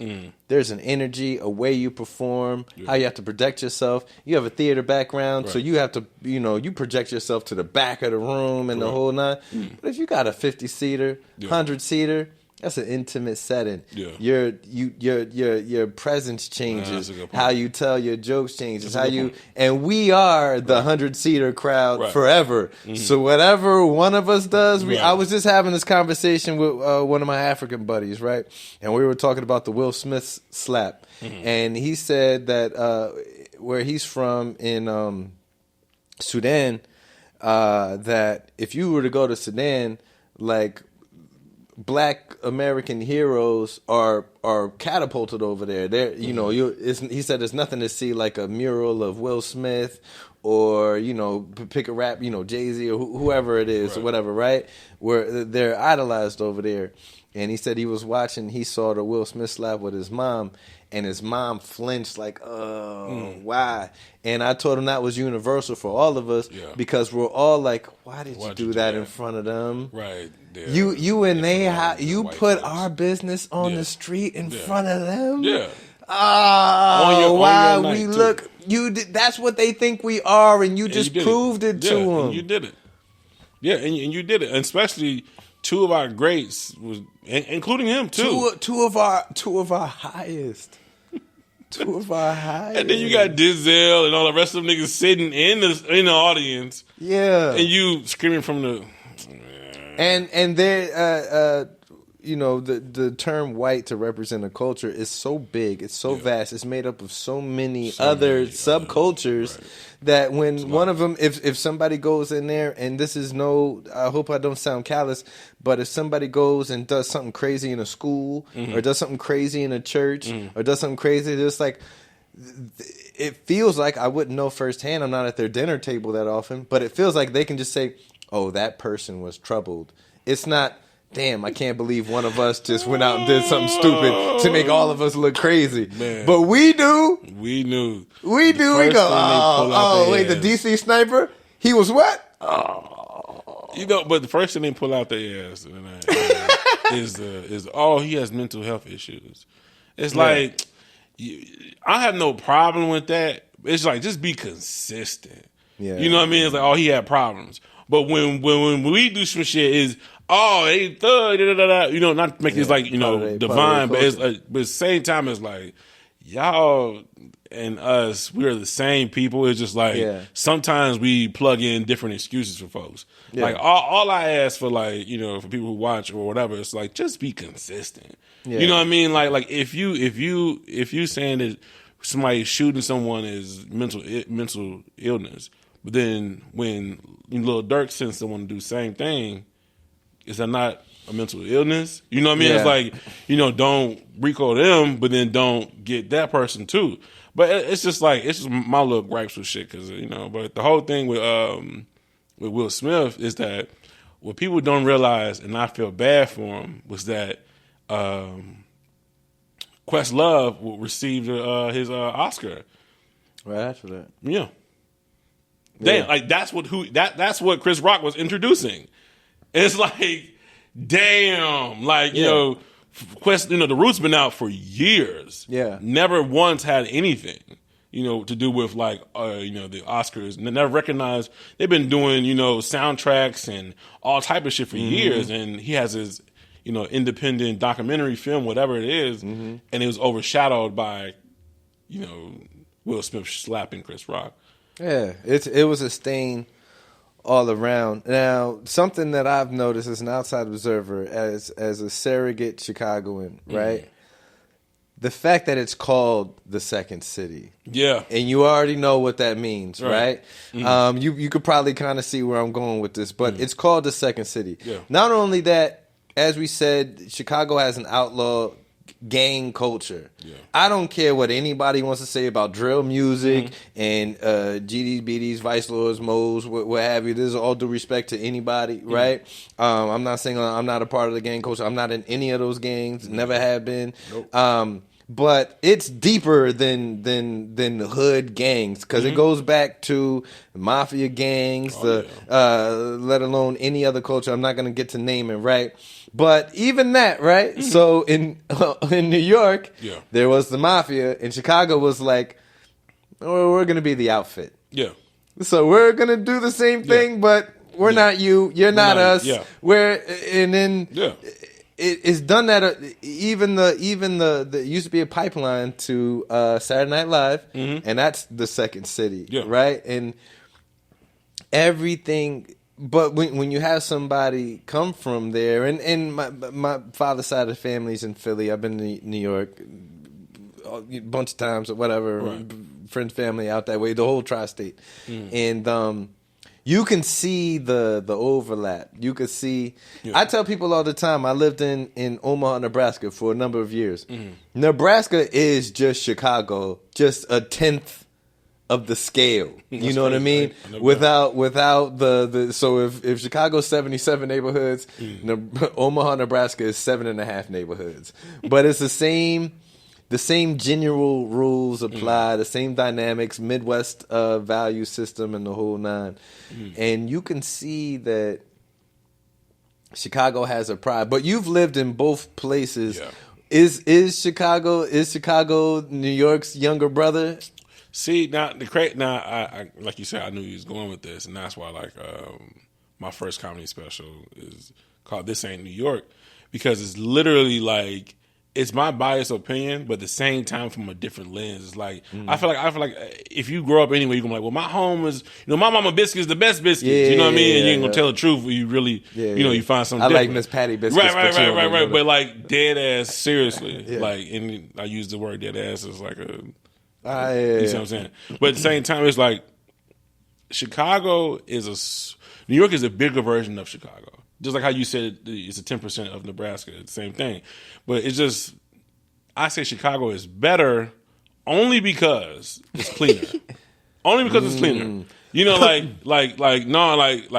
There's an energy, a way you perform, how you have to protect yourself. You have a theater background, so you have to, you project yourself to the back of the room and the whole nine. But if you got a 50-seater, 100-seater, that's an intimate setting. Yeah. Your presence changes. That's a good point. How you tell your jokes changes. That's a good point. And we are the 100-seater crowd forever. So whatever one of us does, I was just having this conversation with one of my African buddies, right? And we were talking about the Will Smith slap, and he said that where he's from in Sudan, that if you were to go to Sudan, like, black American heroes are catapulted over there. He said there's nothing to see like a mural of Will Smith or pick a rap, Jay-Z or whoever it is or whatever, right? Where they're idolized over there. And he said he was watching, he saw the Will Smith slap with his mom, and his mom flinched like, why? And I told him that was universal for all of us because we're all like, why did you do that in front of them? Right. You and they, you put folks. our business on the street in front of them? Yeah. Oh, on your we night, look. That's what they think we are, and you just proved it to them. And you did it. Yeah, and you did it. And especially two of our greats, including him too. Two of our highest. Two of our highest. And then you got Denzel and all the rest of them niggas sitting in the audience. Yeah. And you screaming from the... And they're, the term white to represent a culture is so big, it's so vast, it's made up of so many other subcultures that when one of them, if somebody goes in there, and this is I hope I don't sound callous, but if somebody goes and does something crazy in a school or does something crazy in a church or does something crazy, just like, it feels like, I wouldn't know firsthand, I'm not at their dinner table that often, but it feels like they can just say, oh, that person was troubled. It's not, damn, I can't believe one of us just went out and did something stupid to make all of us look crazy. Man. But we do. We knew. We do. We go, wait, the DC sniper? He was what? But the first thing they pull out their ass is he has mental health issues. It's like, I have no problem with that. It's like, just be consistent. Yeah. You know what I mean? It's like, he had problems. But when we do some shit, is they thug, not to make it like divine, but it's like, but at the same time, it's like y'all and us, we're the same people. It's just like sometimes we plug in different excuses for folks. Yeah. Like all I ask for, like for people who watch or whatever, it's like just be consistent. Yeah. You know what I mean? Like if you saying that somebody shooting someone is mental illness. But then when Lil Durk sends someone to do the same thing, is that not a mental illness? You know what I mean? Yeah. It's like, don't recall them, but then don't get that person too. But it's just my little gripes with shit, because But the whole thing with Will Smith is that what people don't realize, and I feel bad for him, was that Questlove received his Oscar right after that. Yeah. Damn, like that's what Chris Rock was introducing. It's like, damn, like the Roots been out for years. Yeah, never once had anything, to do with like the Oscars. And they never recognized. They've been doing soundtracks and all type of shit for years, and he has his independent documentary film, whatever it is, and it was overshadowed by Will Smith slapping Chris Rock. Yeah, it was a stain all around. Now, something that I've noticed as an outside observer, as a surrogate Chicagoan, right? the fact that it's called the Second City. Yeah. And you already know what that means, right? Mm-hmm. You could probably kind of see where I'm going with this, but it's called the Second City. Yeah. Not only that, as we said, Chicago has an outlaw gang culture. Yeah. I don't care what anybody wants to say about drill music and GDs, BDs, Vice Lords, Moes, what have you. This is all due respect to anybody, right? I'm not saying I'm not a part of the gang culture. I'm not in any of those gangs. Never have been. Nope. But it's deeper than the hood gangs because it goes back to mafia gangs, let alone any other culture. I'm not going to get to naming, right? But even that, right? So in New York, there was the mafia. In Chicago was like, oh, we're going to be the outfit. Yeah. So we're going to do the same thing, but we're not you. You're not us. Yeah. And then it's done that. Even the used to be a pipeline to Saturday Night Live, and that's the Second City, right? And everything. But when you have somebody come from there, and my father's side of the family's in Philly. I've been to New York a bunch of times or whatever. Friends, family out that way, the whole tri-state, and you can see the overlap. You can see. I tell people all the time. I lived in Omaha, Nebraska for a number of years. Nebraska is just Chicago, just a tenth of the scale. You know what I mean? Without the so if Chicago's 77 neighborhoods, Omaha, Nebraska is 7.5 neighborhoods. But it's the same general rules apply, the same dynamics, Midwest value system, and the whole nine. And you can see that Chicago has a pride. But you've lived in both places. Yeah. Is Chicago New York's younger brother? See, I like you said, I knew you was going with this, and that's why my first comedy special is called "This Ain't New York," because it's literally like it's my biased opinion, but at the same time from a different lens. It's like I feel like if you grow up anywhere, you're gonna be like, well, my home is, my mama biscuits the best biscuits. You know what I mean? And you ain't gonna tell the truth. You really, you find something. I different. like Miss Patty biscuits. Right. But like dead ass, seriously, like, and I use the word dead ass as like a. You see what I'm saying? But at the same time, it's like Chicago New York is a bigger version of Chicago. Just like how you said it's a 10% of Nebraska. It's the same thing. But it's just, I say Chicago is better only because it's cleaner. Only because it's cleaner. Like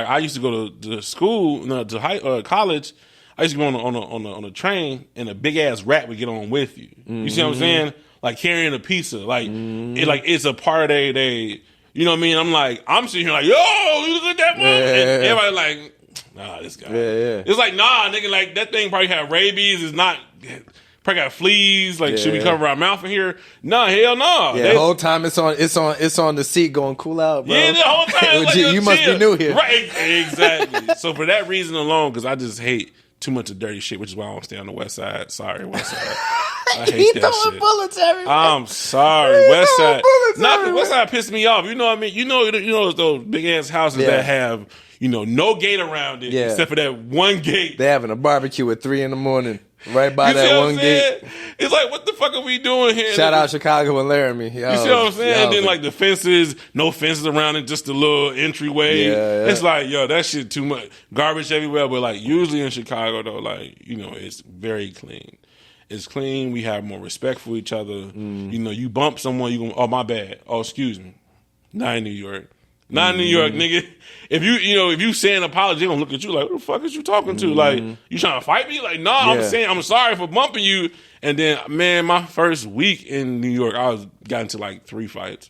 I used to go to school, to college. I used to go on a train, and a big ass rat would get on with you. You see what I'm saying? Like carrying a pizza, it's a part of they. You know what I mean? I'm sitting here like, yo, you look at that one. And everybody like, nah, this guy. It's like, nah, nigga, like that thing probably had rabies. It's not. Probably got fleas. Like, should we cover our mouth in here? Nah, hell no. Yeah, the whole time it's on the seat going, cool out, bro. Yeah, the whole time. Like, you must be new here, right? Exactly. So for that reason alone, because I just hate too much of dirty shit, which is why I don't stay on the West Side. Sorry, West Side. I hate that shit. Bullets everywhere. I'm sorry, West Side. Not the West Side pissed me off. You know what I mean? You know those big ass houses that have no gate around it except for that one gate. They having a barbecue at 3 a.m. right by that one gate. It's like, what the fuck are we doing here? Shout out Chicago and Laramie. You see what I'm saying? And then like the fences, no fences around it, just a little entryway. Yeah. It's like, yo, that shit too much. Garbage everywhere. But like usually in Chicago though, like, it's very clean. It's clean. We have more respect for each other. You bump someone, you go, oh, my bad. Oh, excuse me. Not in New York. Not in New York, nigga. If you say an apology, they're gonna look at you like, who the fuck is you talking to? Like, you trying to fight me? Like, no, I'm saying I'm sorry for bumping you. And then, man, my first week in New York, I got into like 3 fights.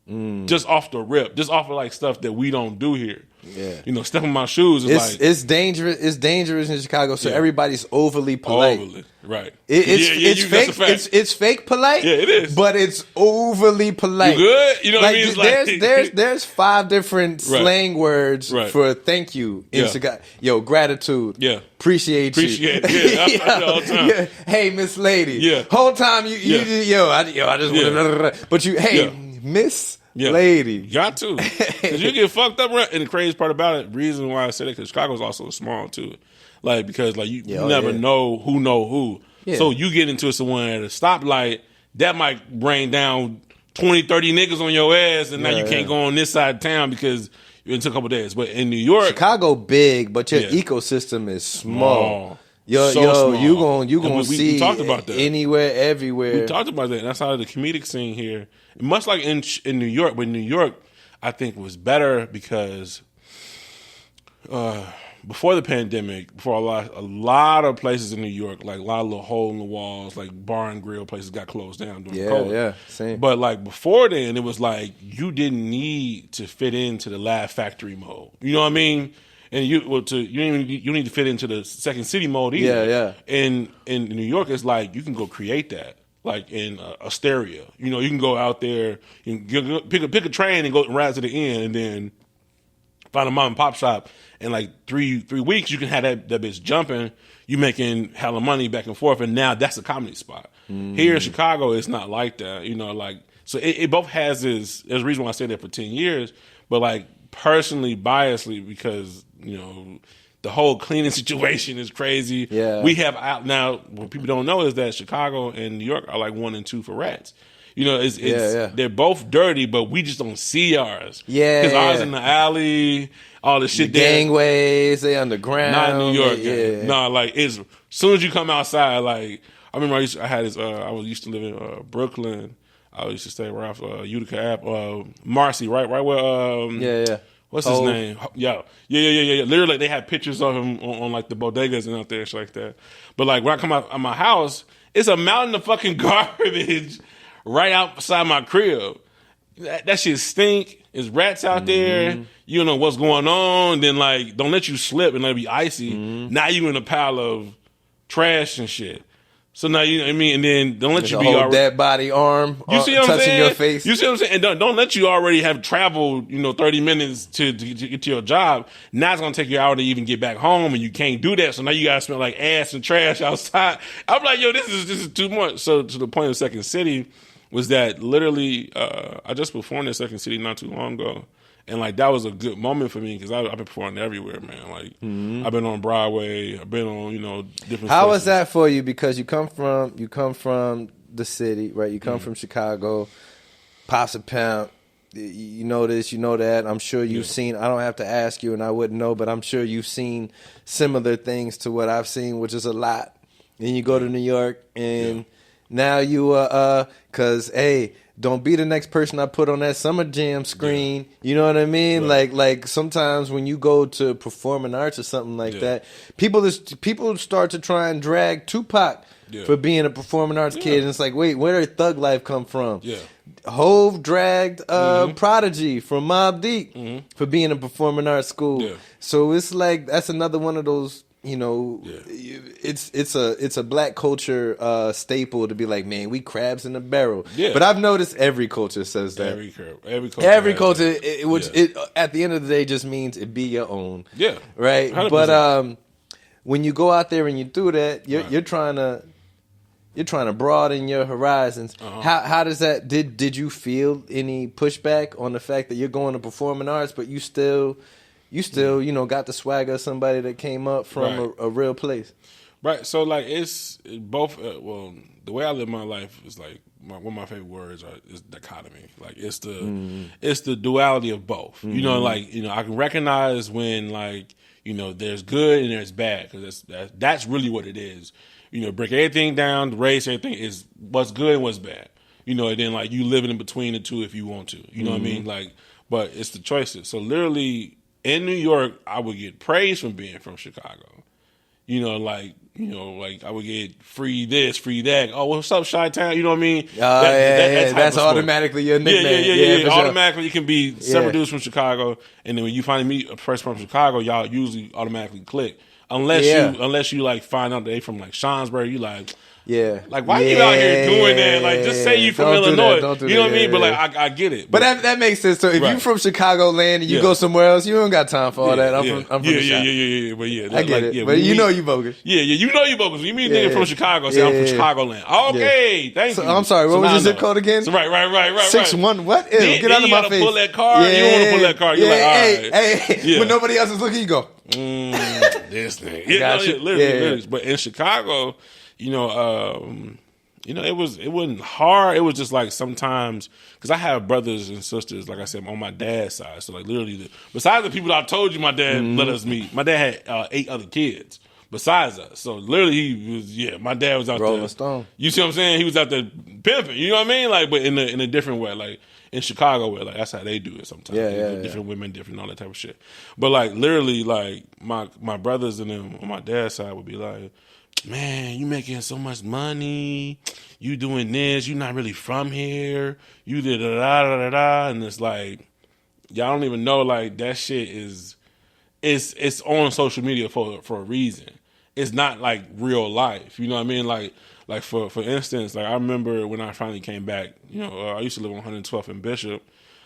Just off the rip. Just off of like stuff that we don't do here. Yeah. Stepping my shoes is it's dangerous. It's dangerous in Chicago, so everybody's overly polite. Right. It's fake. It's fake polite. Yeah, it is. But it's overly polite. You good? You know what I mean? There's 5 different slang words for thank you in Chicago. Yo, gratitude. Yeah. Appreciate you. Yeah. All the time. Yeah. Hey, Miss Lady. Yeah. Whole time I just want to. But Miss Lady. You got to. Because you get fucked up. And the crazy part about it, reason why I said it, because Chicago's also small too. Like, because like you never know who. So you get into someone at a stoplight, that might bring down 20, 30 niggas on your ass, and now you can't go on this side of town because it took a couple days. But in New York, Chicago big, but your ecosystem is small. Small. you gonna see we talked about that. Anywhere, everywhere. We talked about that. And that's how the comedic scene here, much like in New York, but New York, I think was better because before the pandemic, before a lot of places in New York, like a lot of little hole in the walls, like bar and grill places got closed down during COVID. Yeah, same. But like before then, it was like you didn't need to fit into the Laugh Factory mode. You know what I mean? And you need to fit into the Second City mode either. Yeah. And in New York, it's like you can go create that, like in Asteria. You know, you can go out there, you can pick a train and go right to the end, and then find a mom and pop shop. In like 3 weeks, you can have that bitch jumping. You making hella money back and forth, and now that's a comedy spot. Here in Chicago, it's not like that. You know, like so it both has this. There's a reason why I stayed there for 10 years, but like personally, biasly, because you know the whole cleaning situation is crazy. Yeah, we have out now. What people don't know is that Chicago and New York are like 1 and 2 for rats. You know, it's they're both dirty, but we just don't see ours. Yeah, because ours in the alley, all the shit. The gangways, they underground. Not in New York. No, like it's as soon as you come outside. Like I remember, I used to live in Brooklyn. I used to stay right off Utica Ave, Marcy, right where what's his name? Yeah. Literally, they had pictures of him on like the bodegas and out there, and shit like that. But like when I come out of my house, it's a mountain of fucking garbage right outside my crib. That shit stink. There's rats out there. You don't know what's going on. Then like, don't let you slip and let it be icy. Now you in a pile of trash and shit. So now you know what I mean, and then don't let you be already dead body arm. You see what I'm touching saying? Your face. You see what I'm saying? And don't let you already have traveled 30 minutes to get to your job. Now it's gonna take you an hour to even get back home, and you can't do that. So now you gotta smell like ass and trash outside. I'm like, yo, this is too much. So to the point of Second City was that literally I just performed in Second City not too long ago. And like that was a good moment for me because I've been performing everywhere, man. Like I've been on Broadway, I've been on different. How places. was that for you? Because you come from the city, right? You come from Chicago, Pops a Pimp. You know this, you know that. I'm sure you've seen. I don't have to ask you, and I wouldn't know, but I'm sure you've seen similar things to what I've seen, which is a lot. Then you go to New York, and now you because hey. Don't be the next person I put on that Summer Jam screen. You know what I mean? Right. Like sometimes when you go to performing arts or something like that, people start to try and drag Tupac for being a performing arts kid. And it's like, wait, where did Thug Life come from? Yeah. Hove dragged Prodigy from Mobb Deep for being a performing arts school. Yeah. So it's like that's another one of those. It's a black culture staple to be like, man, we crabs in a barrel. Yeah. But I've noticed every culture says that. Every culture, it at the end of the day just means it be your own. Yeah. Right. 100%. But when you go out there and you do that, you're trying to broaden your horizons. How does that? Did you feel any pushback on the fact that you're going to performing arts, but you still got the swagger of somebody that came up from a real place? Right. So like it's both. The way I live my life is like one of my favorite words is dichotomy. Like it's the duality of both. I can recognize when there's good and there's bad because that's really what it is. Break everything down, raise everything is what's good and what's bad. And then like you living in between the two if you want to. You know what I mean? Like, but it's the choices. So literally. In New York, I would get praise from being from Chicago. Like I would get free this, free that. Oh, what's up, Chi-Town? You know what I mean? That's automatically your nickname. Yeah. Automatically, it can be several dudes from Chicago, and then when you finally meet a person from Chicago, y'all usually automatically click. Unless you like find out they from like Shansbury, you like. Yeah. Like, why you out here doing that? Like, just say you from Illinois. You know what I mean? But, like, I get it. But that makes sense. So, if you from Chicagoland and you go somewhere else, you don't got time for all that. I'm from the Shop. Yeah. I get it. But you know you bogus. Yeah, you know you bogus. You meet a nigga from Chicago, say I'm from Chicagoland. Okay, thank you. I'm sorry, what was your zip code again? Right. 6-1 what? Get out of my face. You pull that card. You don't want to pull that card. You're like, all right. Hey. When nobody else is looking, you go. This thing. Literally. But in Chicago... it wasn't hard. It was just like sometimes because I have brothers and sisters, like I said, on my dad's side. So like literally, besides the people that I told you, my dad let us meet. My dad had 8 other kids besides us. So literally, he was my dad was out Rolling there. Stone. You see what I'm saying? He was out there pimping. You know what I mean? Like, but in a different way, like. In Chicago, where like that's how they do it sometimes. Different women, different all that type of shit. But like literally, like my brothers and them on my dad's side would be like, "Man, you making so much money. You doing this. You not really from here. You did da da da da da." And it's like y'all don't even know like that shit is it's on social media for a reason. It's not like real life. You know what I mean? Like for instance, like I remember when I finally came back, I used to live on 112th and Bishop.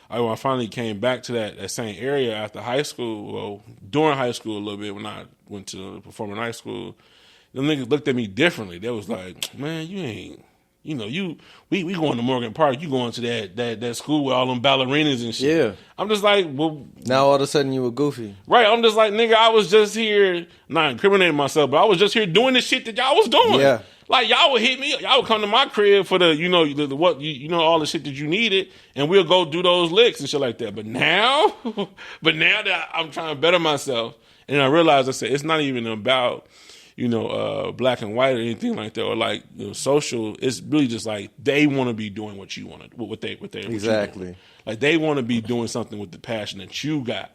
When I finally came back to that same area after high school, well, during high school a little bit when I went to performing high school, them niggas looked at me differently. They was like, man, you ain't, we going to Morgan Park. You going to that school with all them ballerinas and shit. Yeah. I'm just like, well. Now all of a sudden you were goofy. Right. I'm just like, nigga, I was just here, not incriminating myself, but I was just here doing the shit that y'all was doing. Yeah. Like y'all would hit me, y'all would come to my crib for the, all the shit that you needed, and we'll go do those licks and shit like that. But now that I'm trying to better myself, and I realized I said it's not even about, black and white or anything like that, or like social. It's really just like they want to be doing what you want to, what they exactly. Like they want to be doing something with the passion that you got.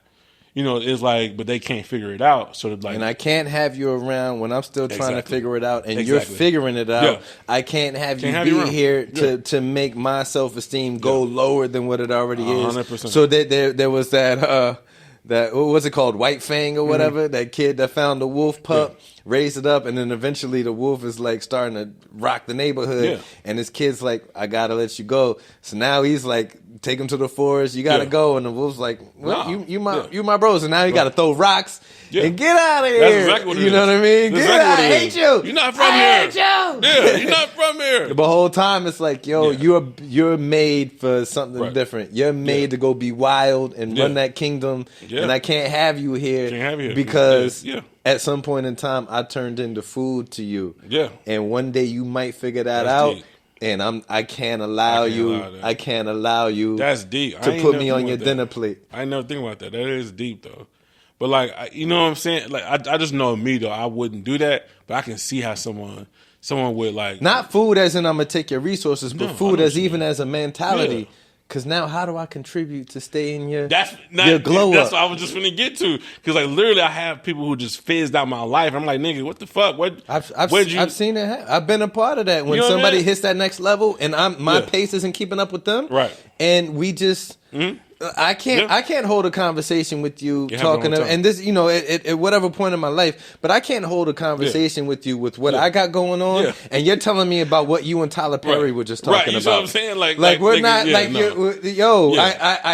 It's like, but they can't figure it out. So like, and I can't have you around when I'm still trying to figure it out, and you're figuring it out. Yeah. I can't have you be here to make my self-esteem go lower than what it already is. 100%. So there was that what was it called, White Fang or whatever? That kid that found the wolf pup, raised it up, and then eventually the wolf is like starting to rock the neighborhood, and his kid's like, I gotta let you go. So now he's like, take him to the forest, you gotta go, and the wolf's like, well, you my bros, and now you gotta throw rocks and get out of here. That's exactly what it is. You know what I mean? That's Get out, exactly I hate you. You're not from here. I hate you. Yeah, you're not from here. The whole time it's like, yo, you're made for something different. You're made to go be wild and run that kingdom, and I can't have you here because at some point in time I turned into food to you. Yeah. And one day you might figure that out. Deep. And I can't allow you. That's deep. To put me on your dinner plate. I ain't never think about that. That is deep though. But like, you know what I'm saying? Like, I just know me though. I wouldn't do that. But I can see how someone would like. Not food as in I'm gonna take your resources, but food as even as a mentality. Yeah. Because now, how do I contribute to stay in your glow up? That's what I was just going to get to. Because like literally, I have people who just fizzed out my life. I'm like, nigga, what the fuck? I've seen it happen. I've been a part of that. When somebody hits that next level, and my pace isn't keeping up with them, right? And we just. Mm-hmm. I can't hold a conversation with you talking to, and this, at whatever point in my life, but I can't hold a conversation with you with what I got going on, and you're telling me about what you and Tyler Perry were just talking about. You know what I'm saying? Like we're not I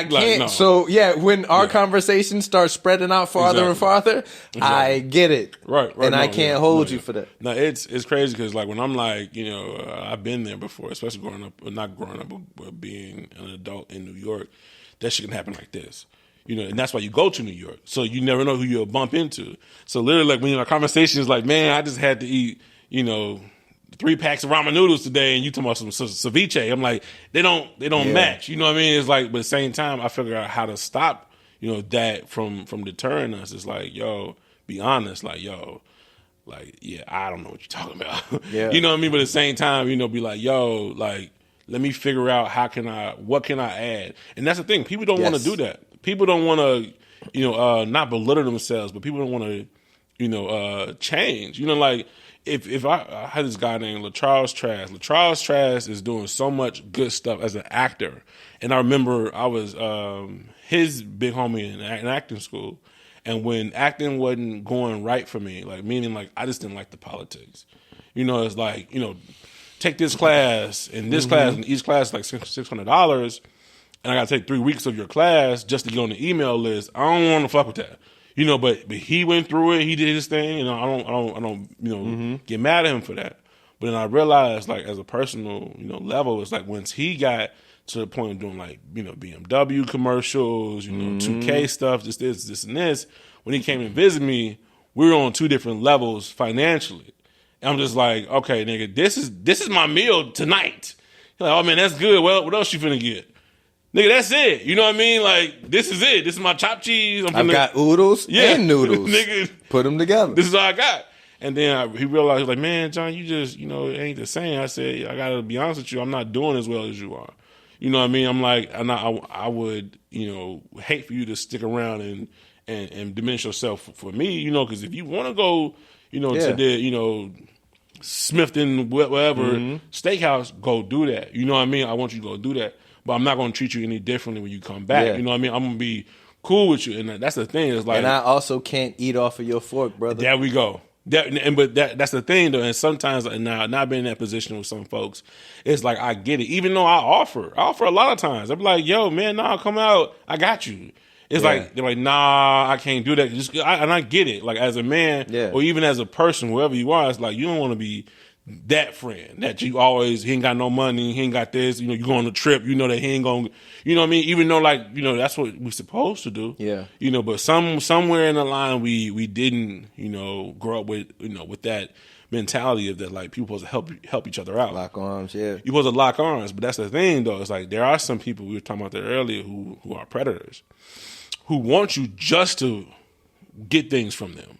can't. No. So when our conversation starts spreading out farther and farther, I get it, right? And I can't hold you for that. No, it's crazy because like when I'm like, I've been there before, especially not growing up, but being an adult in New York. That shit can happen like this, and that's why you go to New York. So you never know who you'll bump into. So literally, like when our conversation is like, man, I just had to eat, 3 packs of ramen noodles today, and you talking about some ceviche. I'm like, they don't match. You know what I mean? It's like, but at the same time, I figure out how to stop, that from deterring us. It's like, yo, be honest, like, yo. Like, I don't know what you're talking about. You know what I mean? But at the same time, be like, yo, like. Let me figure out what can I add? And that's the thing. People don't want to do that. People don't want to, not belittle themselves, but people don't want to, change. Like if I had this guy named LaCharles Trask. LaCharles Trask is doing so much good stuff as an actor. And I remember I was his big homie in acting school. And when acting wasn't going right for me, like meaning like I just didn't like the politics. It's like, take this class and this class, and each class is like $600, and I got to take 3 weeks of your class just to get on the email list. I don't want to fuck with that, But he went through it. He did his thing, and I don't get mad at him for that. But then I realized, like as a personal, level, it's like once he got to the point of doing like BMW commercials, 2K stuff, this, and this. When he came and visited me, we were on 2 different levels financially. And I'm just like, okay, nigga, this is my meal tonight. He's like, oh man, that's good. Well, what else you finna get? Nigga, that's it. You know what I mean? Like, this is it. This is my chopped cheese. I've got oodles and noodles. Nigga, put them together. This is all I got. And then he realized, he was like, man, John, you just, it ain't the same. I said, I got to be honest with you. I'm not doing as well as you are. You know what I mean? I'm like, I would, hate for you to stick around and diminish yourself for me, because if you want to go, to the, Smithton, whatever, steakhouse, go do that. You know what I mean? I want you to go do that. But I'm not going to treat you any differently when you come back. Yeah. You know what I mean? I'm going to be cool with you. And that's the thing. It's like, and I also can't eat off of your fork, brother. There we go. But that's the thing, though. And sometimes, now, not being in that position with some folks, it's like, I get it. Even though I offer a lot of times. I'm like, yo, man, nah, come out. I got you. It's like, they're like, nah, I can't do that. And I get it. Like, as a man, or even as a person, whoever you are, it's like, you don't want to be that friend that you always, he ain't got no money, he ain't got this, you go on a trip, that he ain't gonna, you know what I mean? Even though, like, that's what we're supposed to do. Yeah. But somewhere in the line we didn't, grow up with, with that mentality of that, like, people supposed to help each other out. Lock arms, yeah. You're supposed to lock arms, but that's the thing, though. It's like, there are some people, we were talking about that earlier, who are predators, who want you just to get things from them.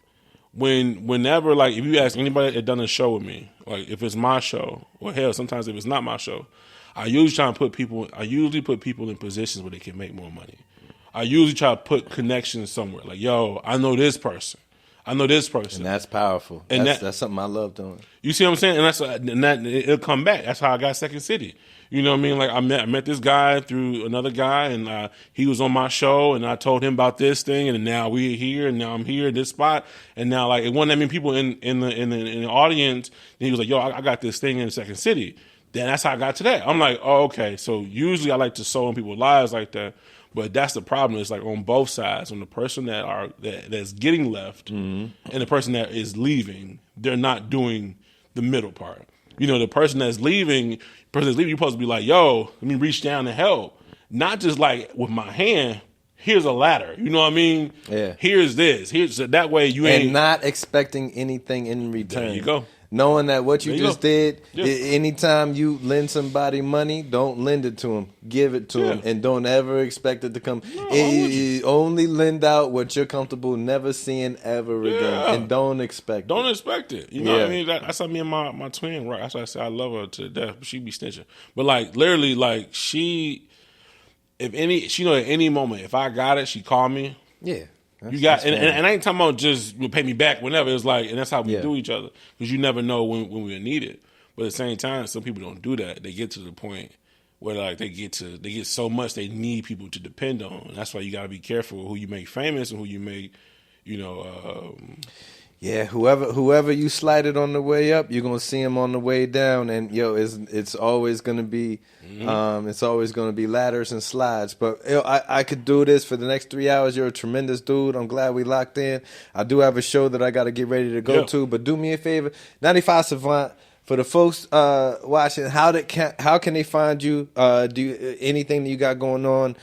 Whenever, like, if you ask anybody that done a show with me, like, if it's my show, or hell, sometimes if it's not my show, I usually put people in positions where they can make more money. I usually try to put connections somewhere. Like, yo, I know this person. And that's powerful. And that's something I love doing. You see what I'm saying? And that it'll come back. That's how I got Second City. You know what I mean? Like, I met this guy through another guy, and he was on my show, and I told him about this thing, and now we're here, and now I'm here at this spot, and now, like, it wasn't that many people in the audience. And he was like, yo, I got this thing in Second City. Then that's how I got to that. I'm like, oh, okay. So usually I like to sow in people's lives like that. But that's the problem. It's like on both sides, on the person that's getting left and the person that is leaving, they're not doing the middle part. The person that's leaving, you're supposed to be like, yo, let me reach down and help. Not just like with my hand, here's a ladder. You know what I mean? Yeah. Here's this. That way you ain't. And not expecting anything in return. There you go. Knowing that what you just did, Yeah. anytime you lend somebody money, don't lend it to them. Give it to them, and don't ever expect it to come. Only lend out what you're comfortable never seeing ever again, and don't expect Don't it. expect it. You know what I mean? That's how me and my twin, right? That's why I say I love her to death, but she be snitching. But, like, literally, like, at any moment, if I got it, she call me. Yeah. You got, and I ain't talking about just pay me back whenever. It's like, and that's how we do each other, because you never know when we need it. But at the same time, some people don't do that. They get to the point where, like, they get so much they need people to depend on. And that's why you got to be careful who you make famous and who you make, Yeah, whoever you slighted on the way up, you're gonna see him on the way down, and it's always gonna be, ladders and slides. But I could do this for the next 3 hours. You're a tremendous dude. I'm glad we locked in. I do have a show that I got to get ready to go to, but do me a favor, 95 Savant. For the folks watching, how can they find you? Anything that you got going on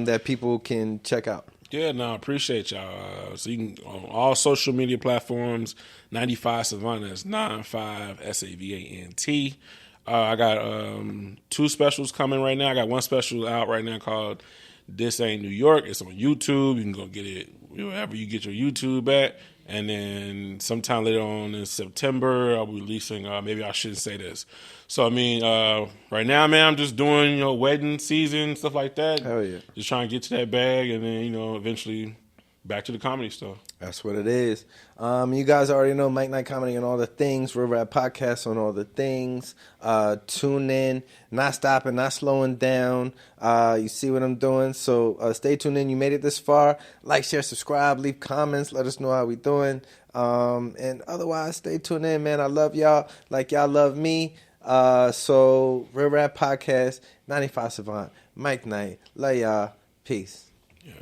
that people can check out? Yeah, no, I appreciate y'all. So you can, on all social media platforms, 95 Savant, that's 95 SAVANT. I got 2 specials coming right now. I got one special out right now called This Ain't New York. It's on YouTube. You can go get it wherever you get your YouTube at. And then sometime later on in September, I'll be releasing, maybe I shouldn't say this. So, I mean, right now, man, I'm just doing, wedding season, stuff like that. Hell yeah. Just trying to get to that bag and then, eventually back to the comedy stuff. That's what it is. You guys already know Mike Knight Comedy on all the things. R.A.P Podcast on all the things. Tune in. Not stopping, not slowing down. You see what I'm doing. So stay tuned in. You made it this far. Like, share, subscribe, leave comments. Let us know how we doing. And otherwise, stay tuned in, man. I love y'all like y'all love me. So R.A.P Podcast, 95 Savant, Mike Knight. Love y'all. Peace. Yeah.